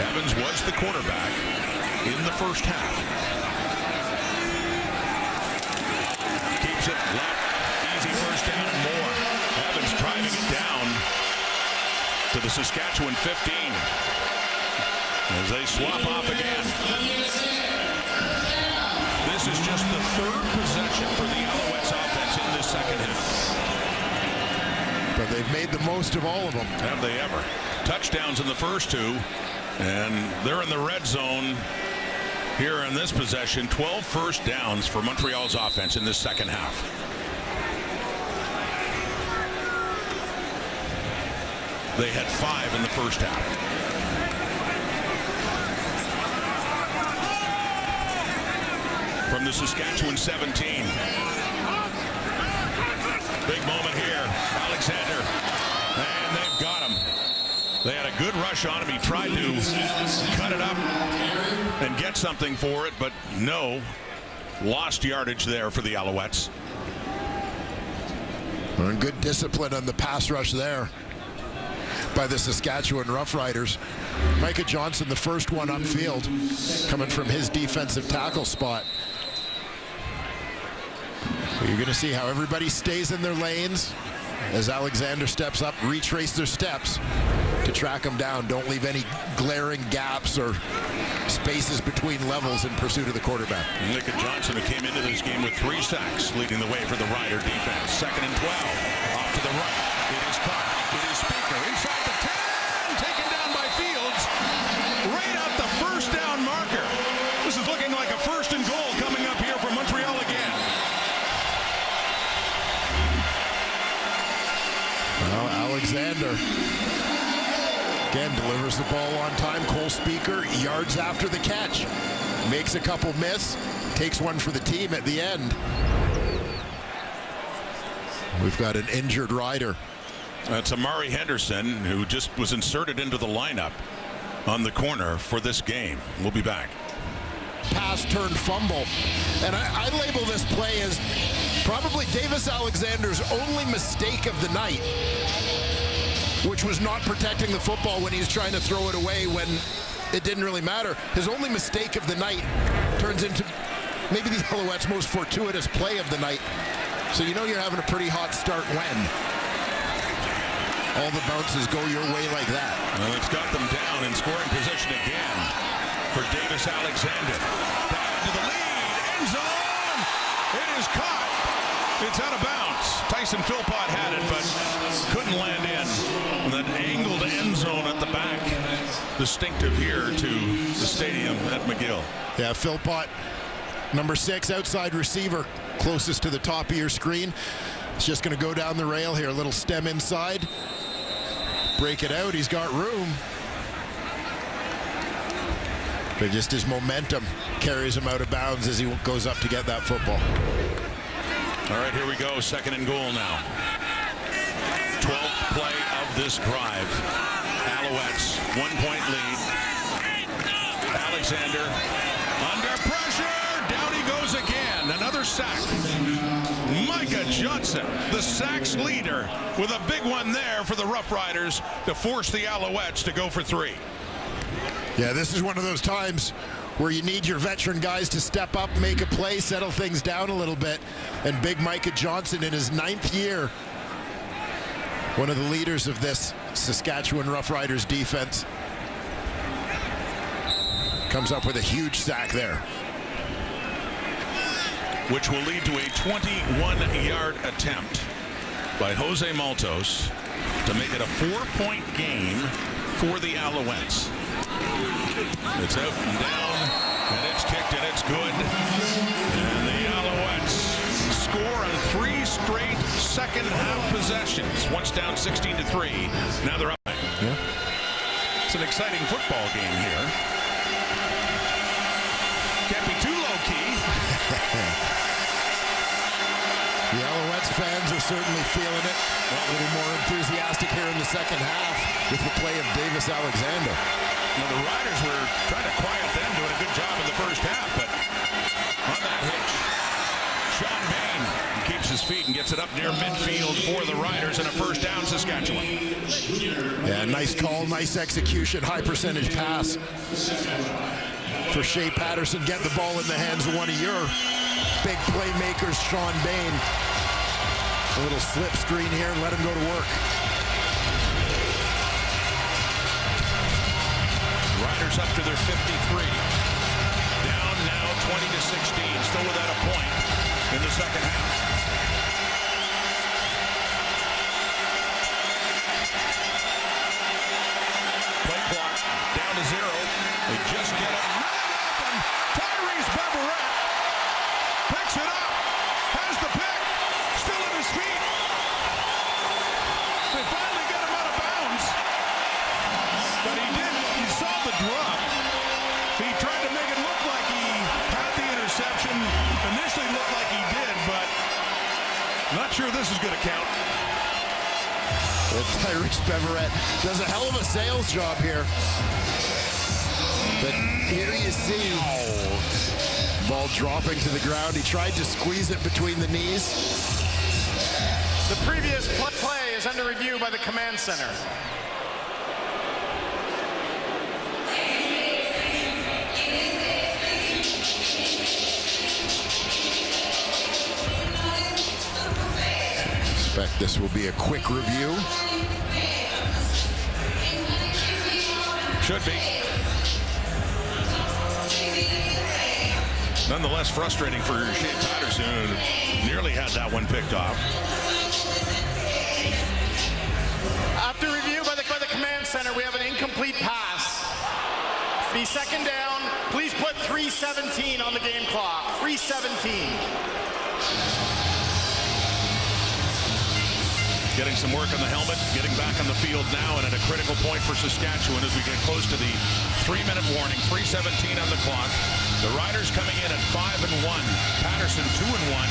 Evans was the quarterback in the first half. Keeps it left. Easy first down and more. Evans driving it down to the Saskatchewan 15 as they swap off again. This is just the 3rd possession for the Alouettes offense in this second half. But they've made the most of all of them. Have they ever? Touchdowns in the first 2, and they're in the red zone here in this possession. 12 first downs for Montreal's offense in this second half. They had 5 in the first half. From the Saskatchewan 17. Big moment here. Alexander. And they've got him. They had a good rush on him. He tried to cut it up and get something for it, but no. Lost yardage there for the Alouettes. And good discipline on the pass rush there by the Saskatchewan Roughriders. Micah Johnson, the first one upfield, coming from his defensive tackle spot. You're going to see how everybody stays in their lanes as Alexander steps up, retrace their steps to track him down. Don't leave any glaring gaps or spaces between levels in pursuit of the quarterback. Micah Johnson, who came into this game with 3 sacks, leading the way for the Rider defense. 2nd and 12. Off to the right. It is caught. It is Speaker inside the 10. Taken down by Fields. Right out the first down marker. This is looking like a 1st and goal coming up here for Montreal again. Well, Alexander Again, delivers the ball on time. Cole Speaker, yards after the catch. Makes a couple miss. Takes one for the team at the end. We've got an injured rider. That's Amari Henderson, who just was inserted into the lineup on the corner for this game. We'll be back. Pass turned fumble. And I label this play as probably Davis Alexander's only mistake of the night, which was not protecting the football when he was trying to throw it away when it didn't really matter. His only mistake of the night turns into maybe the Alouettes' most fortuitous play of the night. So you know you're having a pretty hot start when all the bounces go your way like that. Well, it's got them down in scoring position again for Davis Alexander. Down to the lead, end zone. It is caught. It's out of bounds. Tyson Philpott had it, but couldn't land in. And that angled end zone at the back, distinctive here to the stadium at McGill. Yeah, Philpott, number 6, outside receiver, closest to the top of your screen. It's just going to go down the rail here. A little stem inside. Break it out. He's got room. But just his momentum carries him out of bounds as he goes up to get that football. All right, here we go. 2nd and goal now. 12th play of this drive. Alouettes, 1-point lead. Alexander under pressure. Down he goes again. Another sack. Micah Johnson, the sacks leader, with a big one there for the Roughriders to force the Alouettes to go for 3. Yeah, this is one of those times where you need your veteran guys to step up, make a play, settle things down a little bit. And big Micah Johnson in his 9th year, one of the leaders of this Saskatchewan Roughriders defense, comes up with a huge sack there, which will lead to a 21-yard attempt by Jose Maltos to make it a 4-point game for the Alouettes. It's out and down, and it's kicked, and it's good. And the Alouettes score on 3 straight second-half possessions. Once down 16-3. Now they're up. Yeah. It's an exciting football game here. Can't be too low-key. The Alouettes fans are certainly feeling it. A little more enthusiastic here in the second half with the play of Davis Alexander. Well, the Riders were trying to quiet them, doing a good job in the first half, but on that hitch, Sean Bain keeps his feet and gets it up near midfield for the Riders in a first down, Saskatchewan. Yeah, nice call, nice execution, high percentage pass for Shea Patterson. Get the ball in the hands of one of your big playmakers, Sean Bain. A little slip screen here and let him go to work. Riders up to their 53. Down now 20-16. Still without a point in the second half. Play clock down to 0. They just get it. And Tyrese Beverett picks it up. Has the pick. Still at his feet. They finally get him out of bounds. But he did. He saw the drop. He tried to make it look like he had the interception. Initially looked like he did, but not sure this is going to count. Well, Tyrese Beverett does a hell of a sales job here. But here you see ball dropping to the ground. He tried to squeeze it between the knees. The previous play is under review by the command center. Expect this will be a quick review. Should be. Nonetheless, frustrating for Shea Patterson, who nearly had that one picked off. After review by the command center, we have an incomplete pass. Be second down. Please put 3:17 on the game clock. 3:17. getting some work on the helmet, getting back on the field now, and at a critical point for Saskatchewan as we get close to the 3-minute warning, 3:17 on the clock. The Riders coming in at 5-1. Patterson 2-1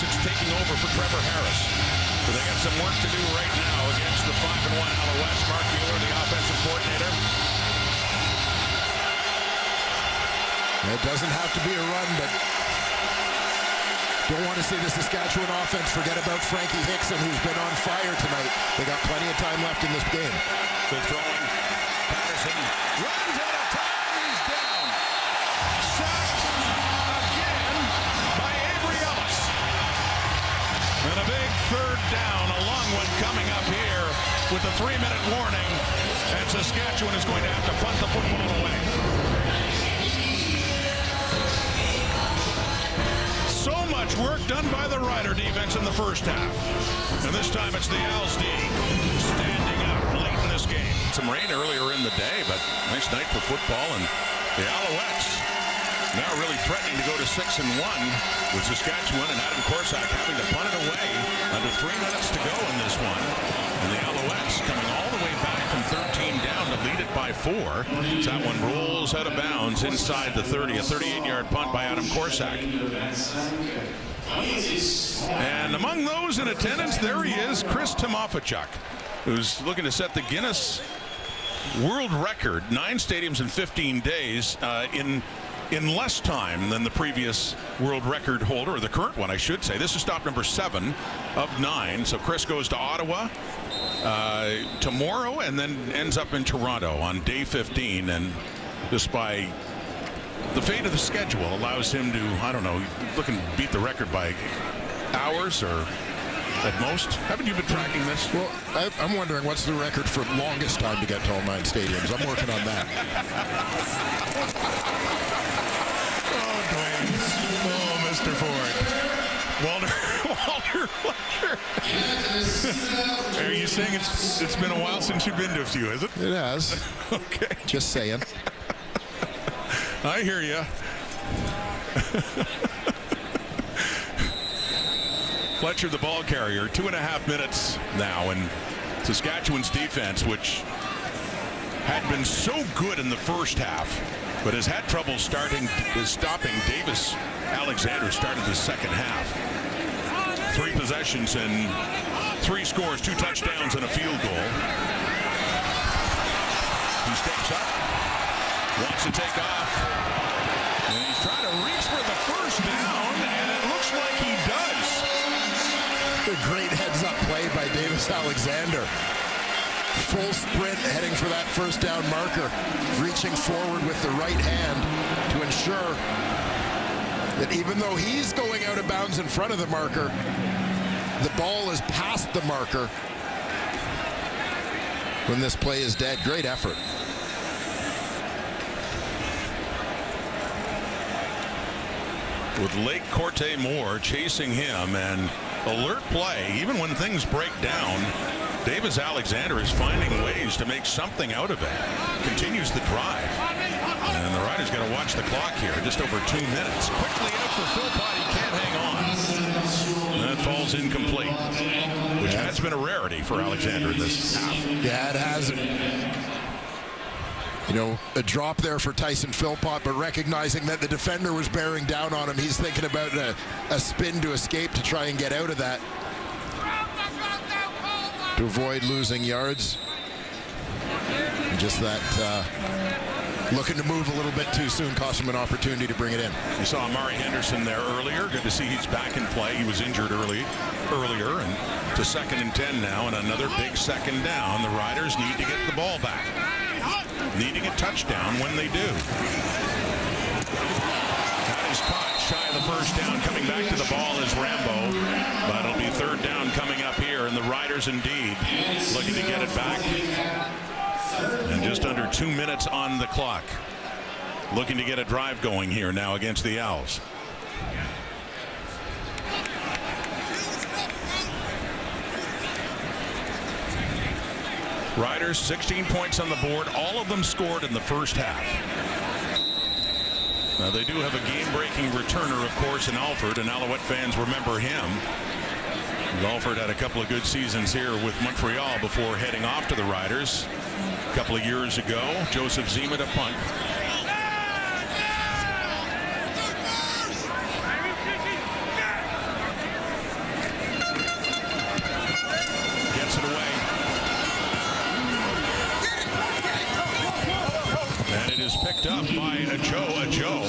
since taking over for Trevor Harris. So they got some work to do right now against the 5-1 Alouettes. Mark Mueller, the offensive coordinator. It doesn't have to be a run, but don't want to see the Saskatchewan offense forget about Frankie Hickson, who's been on fire tonight. They got plenty of time left in this game. They're throwing. Patterson runs out of time. He's down. Sacked again by Avery Ellis. And a big third down, a long one coming up here with a 3-minute warning. And Saskatchewan is going to have to punt the football away. So much work done by the Rider defense in the first half. And this time it's the Owls D standing up late in this game. Some rain earlier in the day, but nice night for football. And the Alouettes now really threatening to go to 6-1 with Saskatchewan and Adam Corsack having to punt it away. Under 3 minutes to go in this one. And the Alouettes coming all the way back from 13 down to lead it by 4. So that one rolls out of bounds inside the 30. A 38-yard punt by Adam Corsack. And among those in attendance, there he is, Chris Timofeychuk, who's looking to set the Guinness World Record, 9 stadiums in 15 days in less time than the previous world record holder, or the current one, I should say. This is stop number 7 of 9. So Chris goes to Ottawa tomorrow and then ends up in Toronto on day 15. And just by the fate of the schedule allows him to, I don't know, looking to beat the record by hours or at most. Haven't you been tracking this? Well, I'm wondering what's the record for longest time to get to all 9 stadiums. I'm working on that. Oh, Dwayne. Oh, Mr. Ford. Walter. Are you saying it's been a while since you've been to a few, is it? It has. Okay. Just saying. I hear you. Fletcher, the ball carrier, 2.5 minutes now, and Saskatchewan's defense, which had been so good in the first half, but has had trouble stopping Davis Alexander started the second half. 3 possessions and 3 scores, 2 touchdowns and a field goal. He steps up, wants to take off, and he's trying to reach for the first down, and it looks like he does. A great heads-up play by Davis Alexander. Full sprint heading for that first down marker, reaching forward with the right hand to ensure that even though he's going out of bounds in front of the marker, the ball is past the marker when this play is dead. Great effort. With Lake Corte Moore chasing him, and alert play, even when things break down, Davis Alexander is finding ways to make something out of it. Continues the drive. And the Riders got to watch the clock here. Just over 2 minutes. Quickly out for Philpott. He can't hang on. And that falls incomplete, which has been a rarity for Alexander in this half. Yeah, it has. You know, a drop there for Tyson Philpott, but recognizing that the defender was bearing down on him, he's thinking about a spin to escape to try and get out of that, to avoid losing yards. And just that looking to move a little bit too soon cost him an opportunity to bring it in. You saw Amari Henderson there earlier. Good to see he's back in play. He was injured earlier, and to 2nd and 10 now, and another big second down. The Riders need to get the ball back. Needing a touchdown when they do. That is caught shy of the first down. Coming back to the ball is Rambo. But it'll be 3rd down coming up here. And the Riders indeed looking to get it back. And just under 2 minutes on the clock. Looking to get a drive going here now against the Owls. Riders 16 points on the board, all of them scored in the first half. Now they do have a game-breaking returner, of course, in Alford, and Alouette fans remember him. Golford had a couple of good seasons here with Montreal before heading off to the Riders. A couple of years ago, Joseph Zima to punt. Gets it away. And it is picked up by a Joe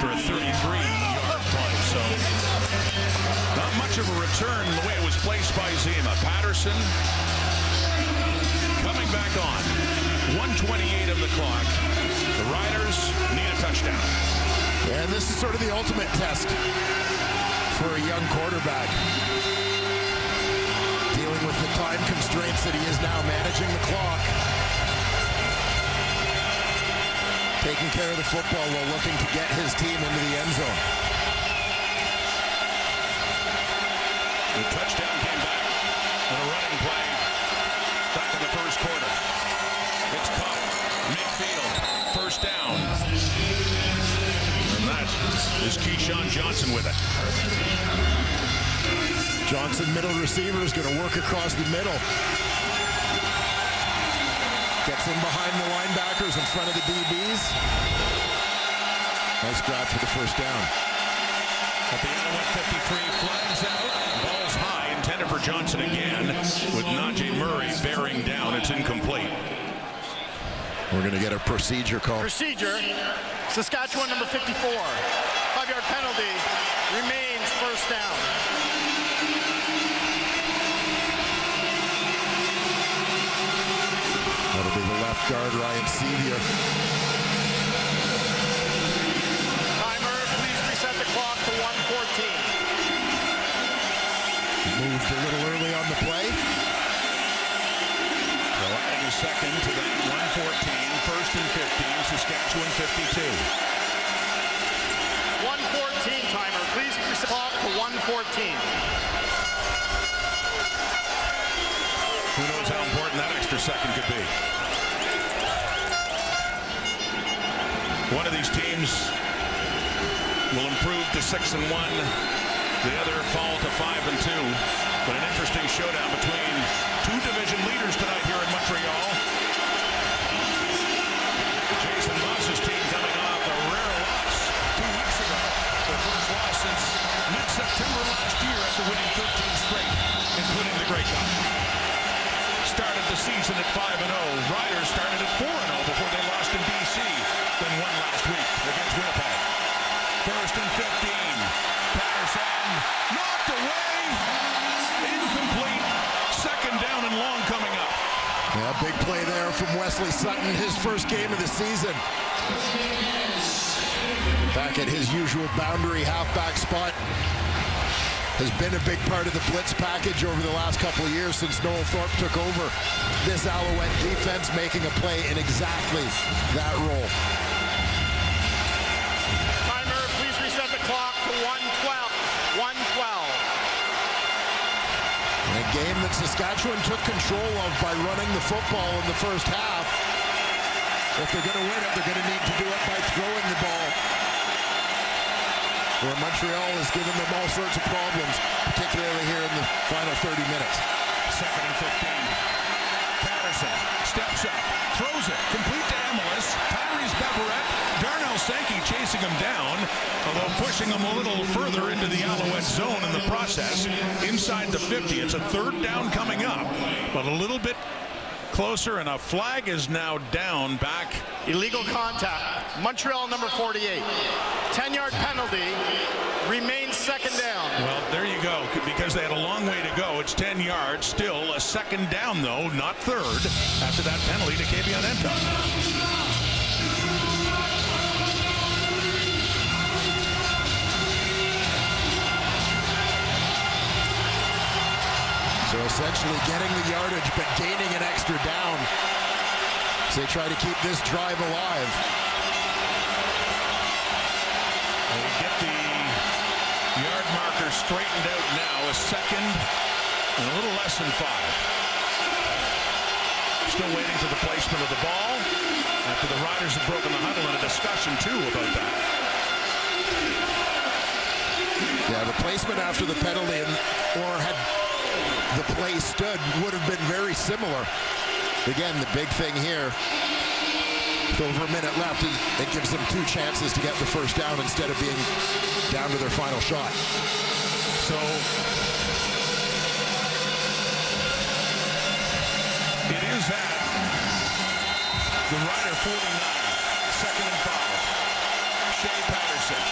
for a 33-yard punt. So not much of a return the way it was placed by Zima. Patterson coming back on. 1:28 of the clock. The Riders need a touchdown. And this is sort of the ultimate test for a young quarterback. Dealing with the time constraints that he is now, managing the clock. Taking care of the football while looking to get his team into the end zone. The touchdown came back on a running play back in the first quarter. It's caught midfield, first down. And that is Keyshawn Johnson with it. Johnson, middle receiver, is going to work across the middle. Gets in behind the linebackers in front of the DBs. Nice grab for the first down. At the Alouette 53, flags out. Ball's high, intended for Johnson again, with Najee Murray bearing down. It's incomplete. We're going to get a procedure call. Procedure. Saskatchewan number 54. 5-yard penalty. Remains first down. That'll be the left guard, Ryan Sevier. Timer, please reset the clock to 1:14. Moved a little early on the play. So adding a second to that 1:14, first and 15, Saskatchewan 52. 1:14 timer, please reset the clock to 1:14. Who knows how important that extra second could be. One of these teams will improve to 6-1. The other fall to 5-2. But an interesting showdown between two division leaders tonight here in Montreal. Jason Moss's team coming off a rare loss 2 weeks ago. Their first loss since mid-September last year after winning 13 straight, including the Grey Cup. Started the season at 5-0. Riders started at 4-0 before they lost in BC, then won last week against Winnipeg. First and 15. Patterson knocked away. Incomplete. Second down and long coming up. Yeah, big play there from Wesley Sutton, his first game of the season. Back at his usual boundary halfback spot. Has been a big part of the blitz package over the last couple of years since Noel Thorpe took over this Alouette defense, making a play in exactly that role. Timer, please reset the clock to 1:12. 1:12. A game that Saskatchewan took control of by running the football in the first half. If they're going to win it, they're going to need to do it by throwing the ball. Where Montreal has given them all sorts of problems, particularly here in the final 30 minutes. Second and 15. Patterson steps up, throws it, complete to Amelis. Tyrese Beverett, Darnell Sankey chasing him down, although pushing him a little further into the Alouette zone in the process. Inside the 50, it's a third down coming up, but a little bit closer, and a flag is now down back. Illegal contact. Montreal number 48. 10-yard penalty. Remains second down. Well, there you go, because they had a long way to go. It's 10 yards. Still a second down, though, not third, after that penalty to Kavion Ento. So essentially getting the yardage, but gaining an extra down. So they try to keep this drive alive. They get the yard marker straightened out now. A second and a little less than 5. Still waiting for the placement of the ball after the Riders have broken the huddle, and a discussion, too, about that. Yeah, Yeah, the placement after the penalty or had the play stood would have been very similar. Again, the big thing here, with over a minute left, it gives them 2 chances to get the first down instead of being down to their final shot. So it is at the Rider 49, 2nd and 5. Shea Patterson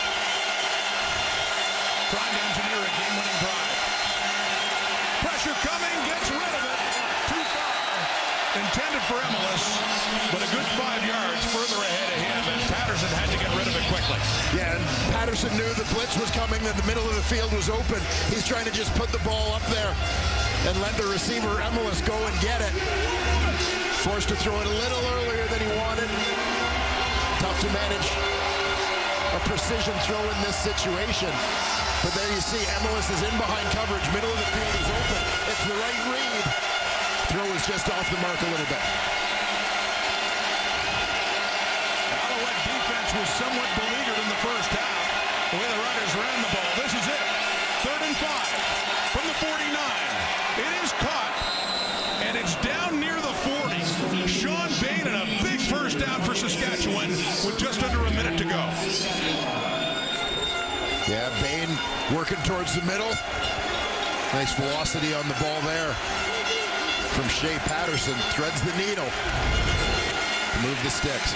trying to engineer a game-winning drive. Pressure coming, gets rid of it. Too far. Intended for Emilus, but a good 5 yards further ahead of him, and Patterson had to get rid of it quickly. Yeah, and Patterson knew the blitz was coming, that the middle of the field was open. He's trying to just put the ball up there and let the receiver, Emilus, go and get it. Forced to throw it a little earlier than he wanted. Tough to manage a precision throw in this situation. But there you see, Emilus is in behind coverage. Middle of the field is open. It's the right read. Throw is just off the mark a little bit. Alouette defense was somewhat beleaguered in the first half. The way the Riders ran the ball. This is it. 3rd and 5 from the 49. It is caught, and it's down near the 40. Sean Bain and a big first down for Saskatchewan with just under a minute to go. Yeah, Bain working towards the middle. Nice velocity on the ball there from Shea Patterson. Threads the needle. Move the sticks.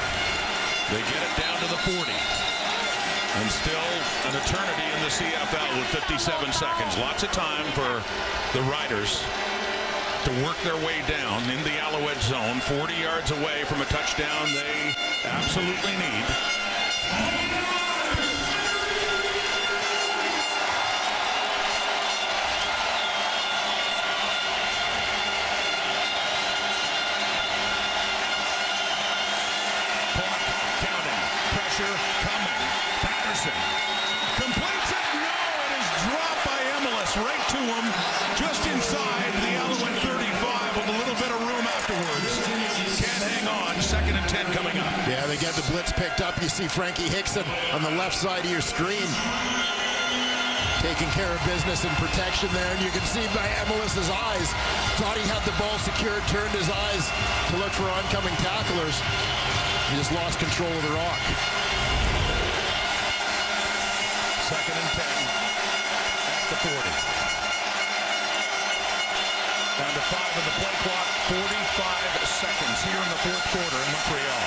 They get it down to the 40. And still an eternity in the CFL with 57 seconds. Lots of time for the Riders to work their way down in the Alouette zone. 40 yards away from a touchdown they absolutely need. Coming. Patterson completes it. No, it is dropped by Emilus right to him, just inside the Alouette 35 with a little bit of room afterwards. Can't hang on. 2nd and 10 coming up. Yeah, they get the blitz picked up. You see Frankie Hickson on the left side of your screen taking care of business and protection there, and you can see by Emilus's eyes, thought he had the ball secured, turned his eyes to look for oncoming tacklers. He just lost control of the rock. 2nd and 10 at the 40. Down to 5 of the play clock. 45 seconds here in the 4th quarter in Montreal.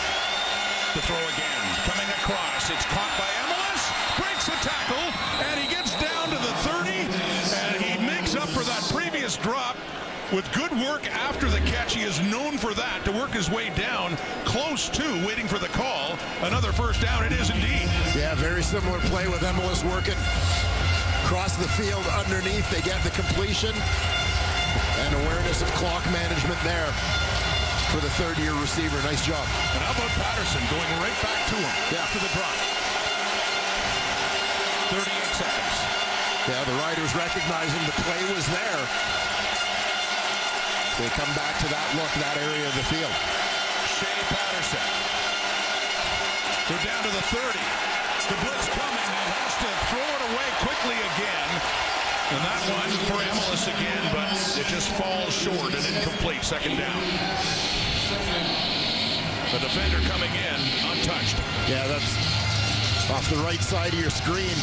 The throw again. Coming across. It's caught by Emilus. Breaks the tackle. And he gets down to the 30. And he makes up for that previous drop with good work after the catch. He is known for that, to work his way down close to waiting for the call. Another first down. It is indeed. Yeah, very similar play with Emilus working across the field underneath. They get the completion and awareness of clock management there for the 3rd-year receiver. Nice job. And how about Patterson going right back to him after the drop? 38 seconds. Yeah, the Riders recognizing the play was there. They come back to that look, that area of the field. Shea Patterson. They're down to the 30. The blitz coming. He has to throw it away quickly again. And that one for Emilus again, but it just falls short and incomplete. 2nd down. The defender coming in untouched. Yeah, that's off the right side of your screen.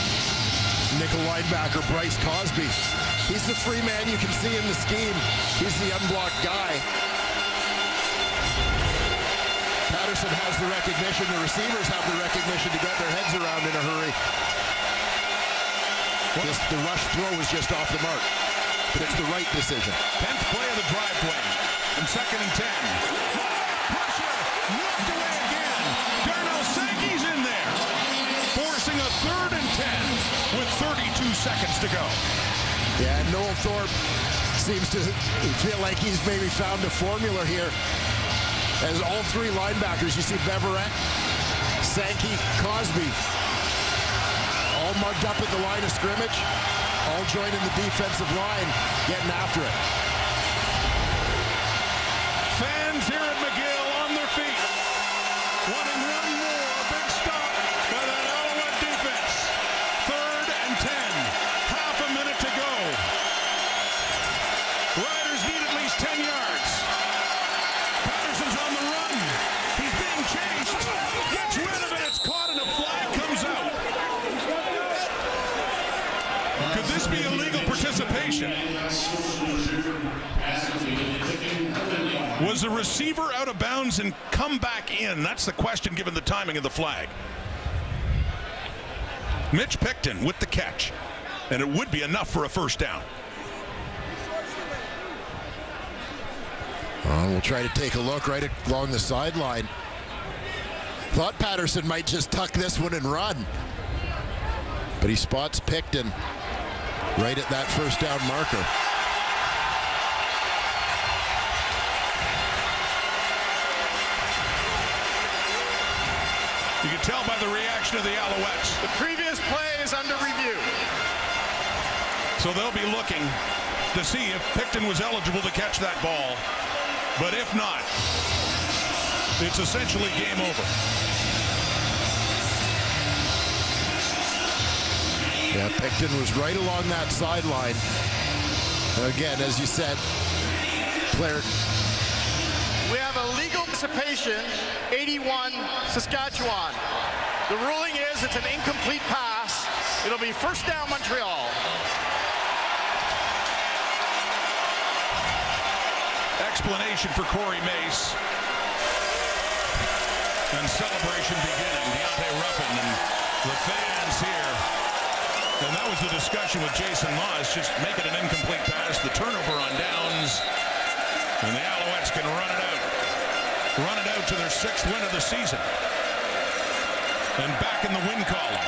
Nickel linebacker Bryce Cosby. He's the free man you can see in the scheme. He's the unblocked guy. Patterson has the recognition. The receivers have the recognition to get their heads around in a hurry. The rush throw was just off the mark. But it's the right decision. 10th play of the drive play. And 2nd and 10. Pressure. Knocked away again. Darnell Sankey's in there. Forcing a 3rd and 10 with 32 seconds to go. Yeah, Noel Thorpe seems to feel like he's maybe found a formula here. As all 3 linebackers, you see Beverett, Sankey, Cosby, all mugged up at the line of scrimmage, all joining the defensive line, getting after it. Fans here at McGill on their feet, wanting one more big stop by that Alouette defense. 3rd and 10. celebration. Was the receiver out of bounds and come back in? That's the question given the timing of the flag. Mitch Picton with the catch, and it would be enough for a first down. We'll try to take a look right along the sideline. Thought Patterson might just tuck this one and run, but he spots Picton right at that first down marker. You can tell by the reaction of the Alouettes. The previous play is under review. So they'll be looking to see if Picton was eligible to catch that ball. But if not, it's essentially game over. Yeah, Picton was right along that sideline. Again, as you said, player. We have a legal participation, 81 Saskatchewan. The ruling is it's an incomplete pass. It'll be first down Montreal. Explanation for Corey Mace. And celebration beginning. Deontay Ruffin and the fans here. And that was the discussion with Jason Moss. Just make it an incomplete pass. The turnover on downs. And the Alouettes can run it out. Run it out to their 6th win of the season. And back in the win column.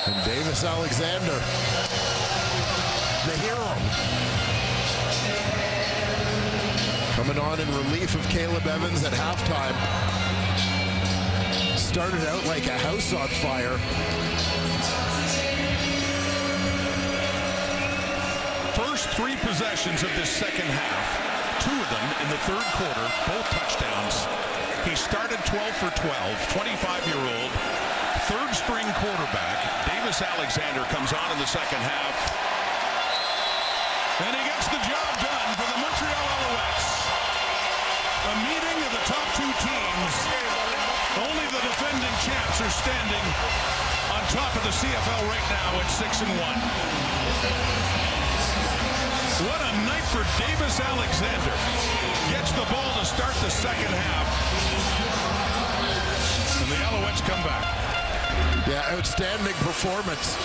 And Davis Alexander, the hero, coming on in relief of Caleb Evans at halftime. Started out like a house on fire. First 3 possessions of this second half, 2 of them in the third quarter, both touchdowns. He started 12 for 12, 25-year-old, third-string quarterback. Davis Alexander comes on in the second half. And he gets the job done for the Montreal Alouettes. A meeting of the top 2 teams. Only the defending champs are standing on top of the CFL right now at 6-1. What a night for Davis Alexander. Gets the ball to start the second half. And the Alouettes come back. Yeah, outstanding performance.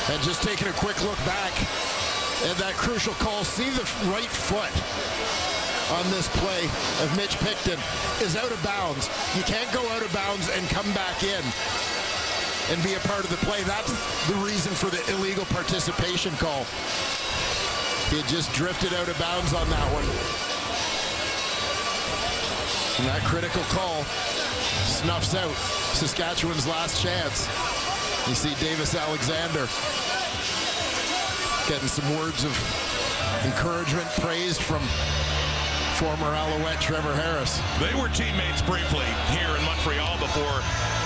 And just taking a quick look back at that crucial call. See the right foot on this play of Mitch Picton is out of bounds. You can't go out of bounds and come back in and be a part of the play. That's the reason for the illegal participation call. He had just drifted out of bounds on that one. And that critical call snuffs out Saskatchewan's last chance. You see Davis Alexander getting some words of encouragement, praised from former Alouette Trevor Harris. They were teammates briefly here in Montreal before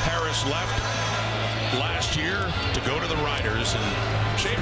Harris left last year to go to the Riders. And Shea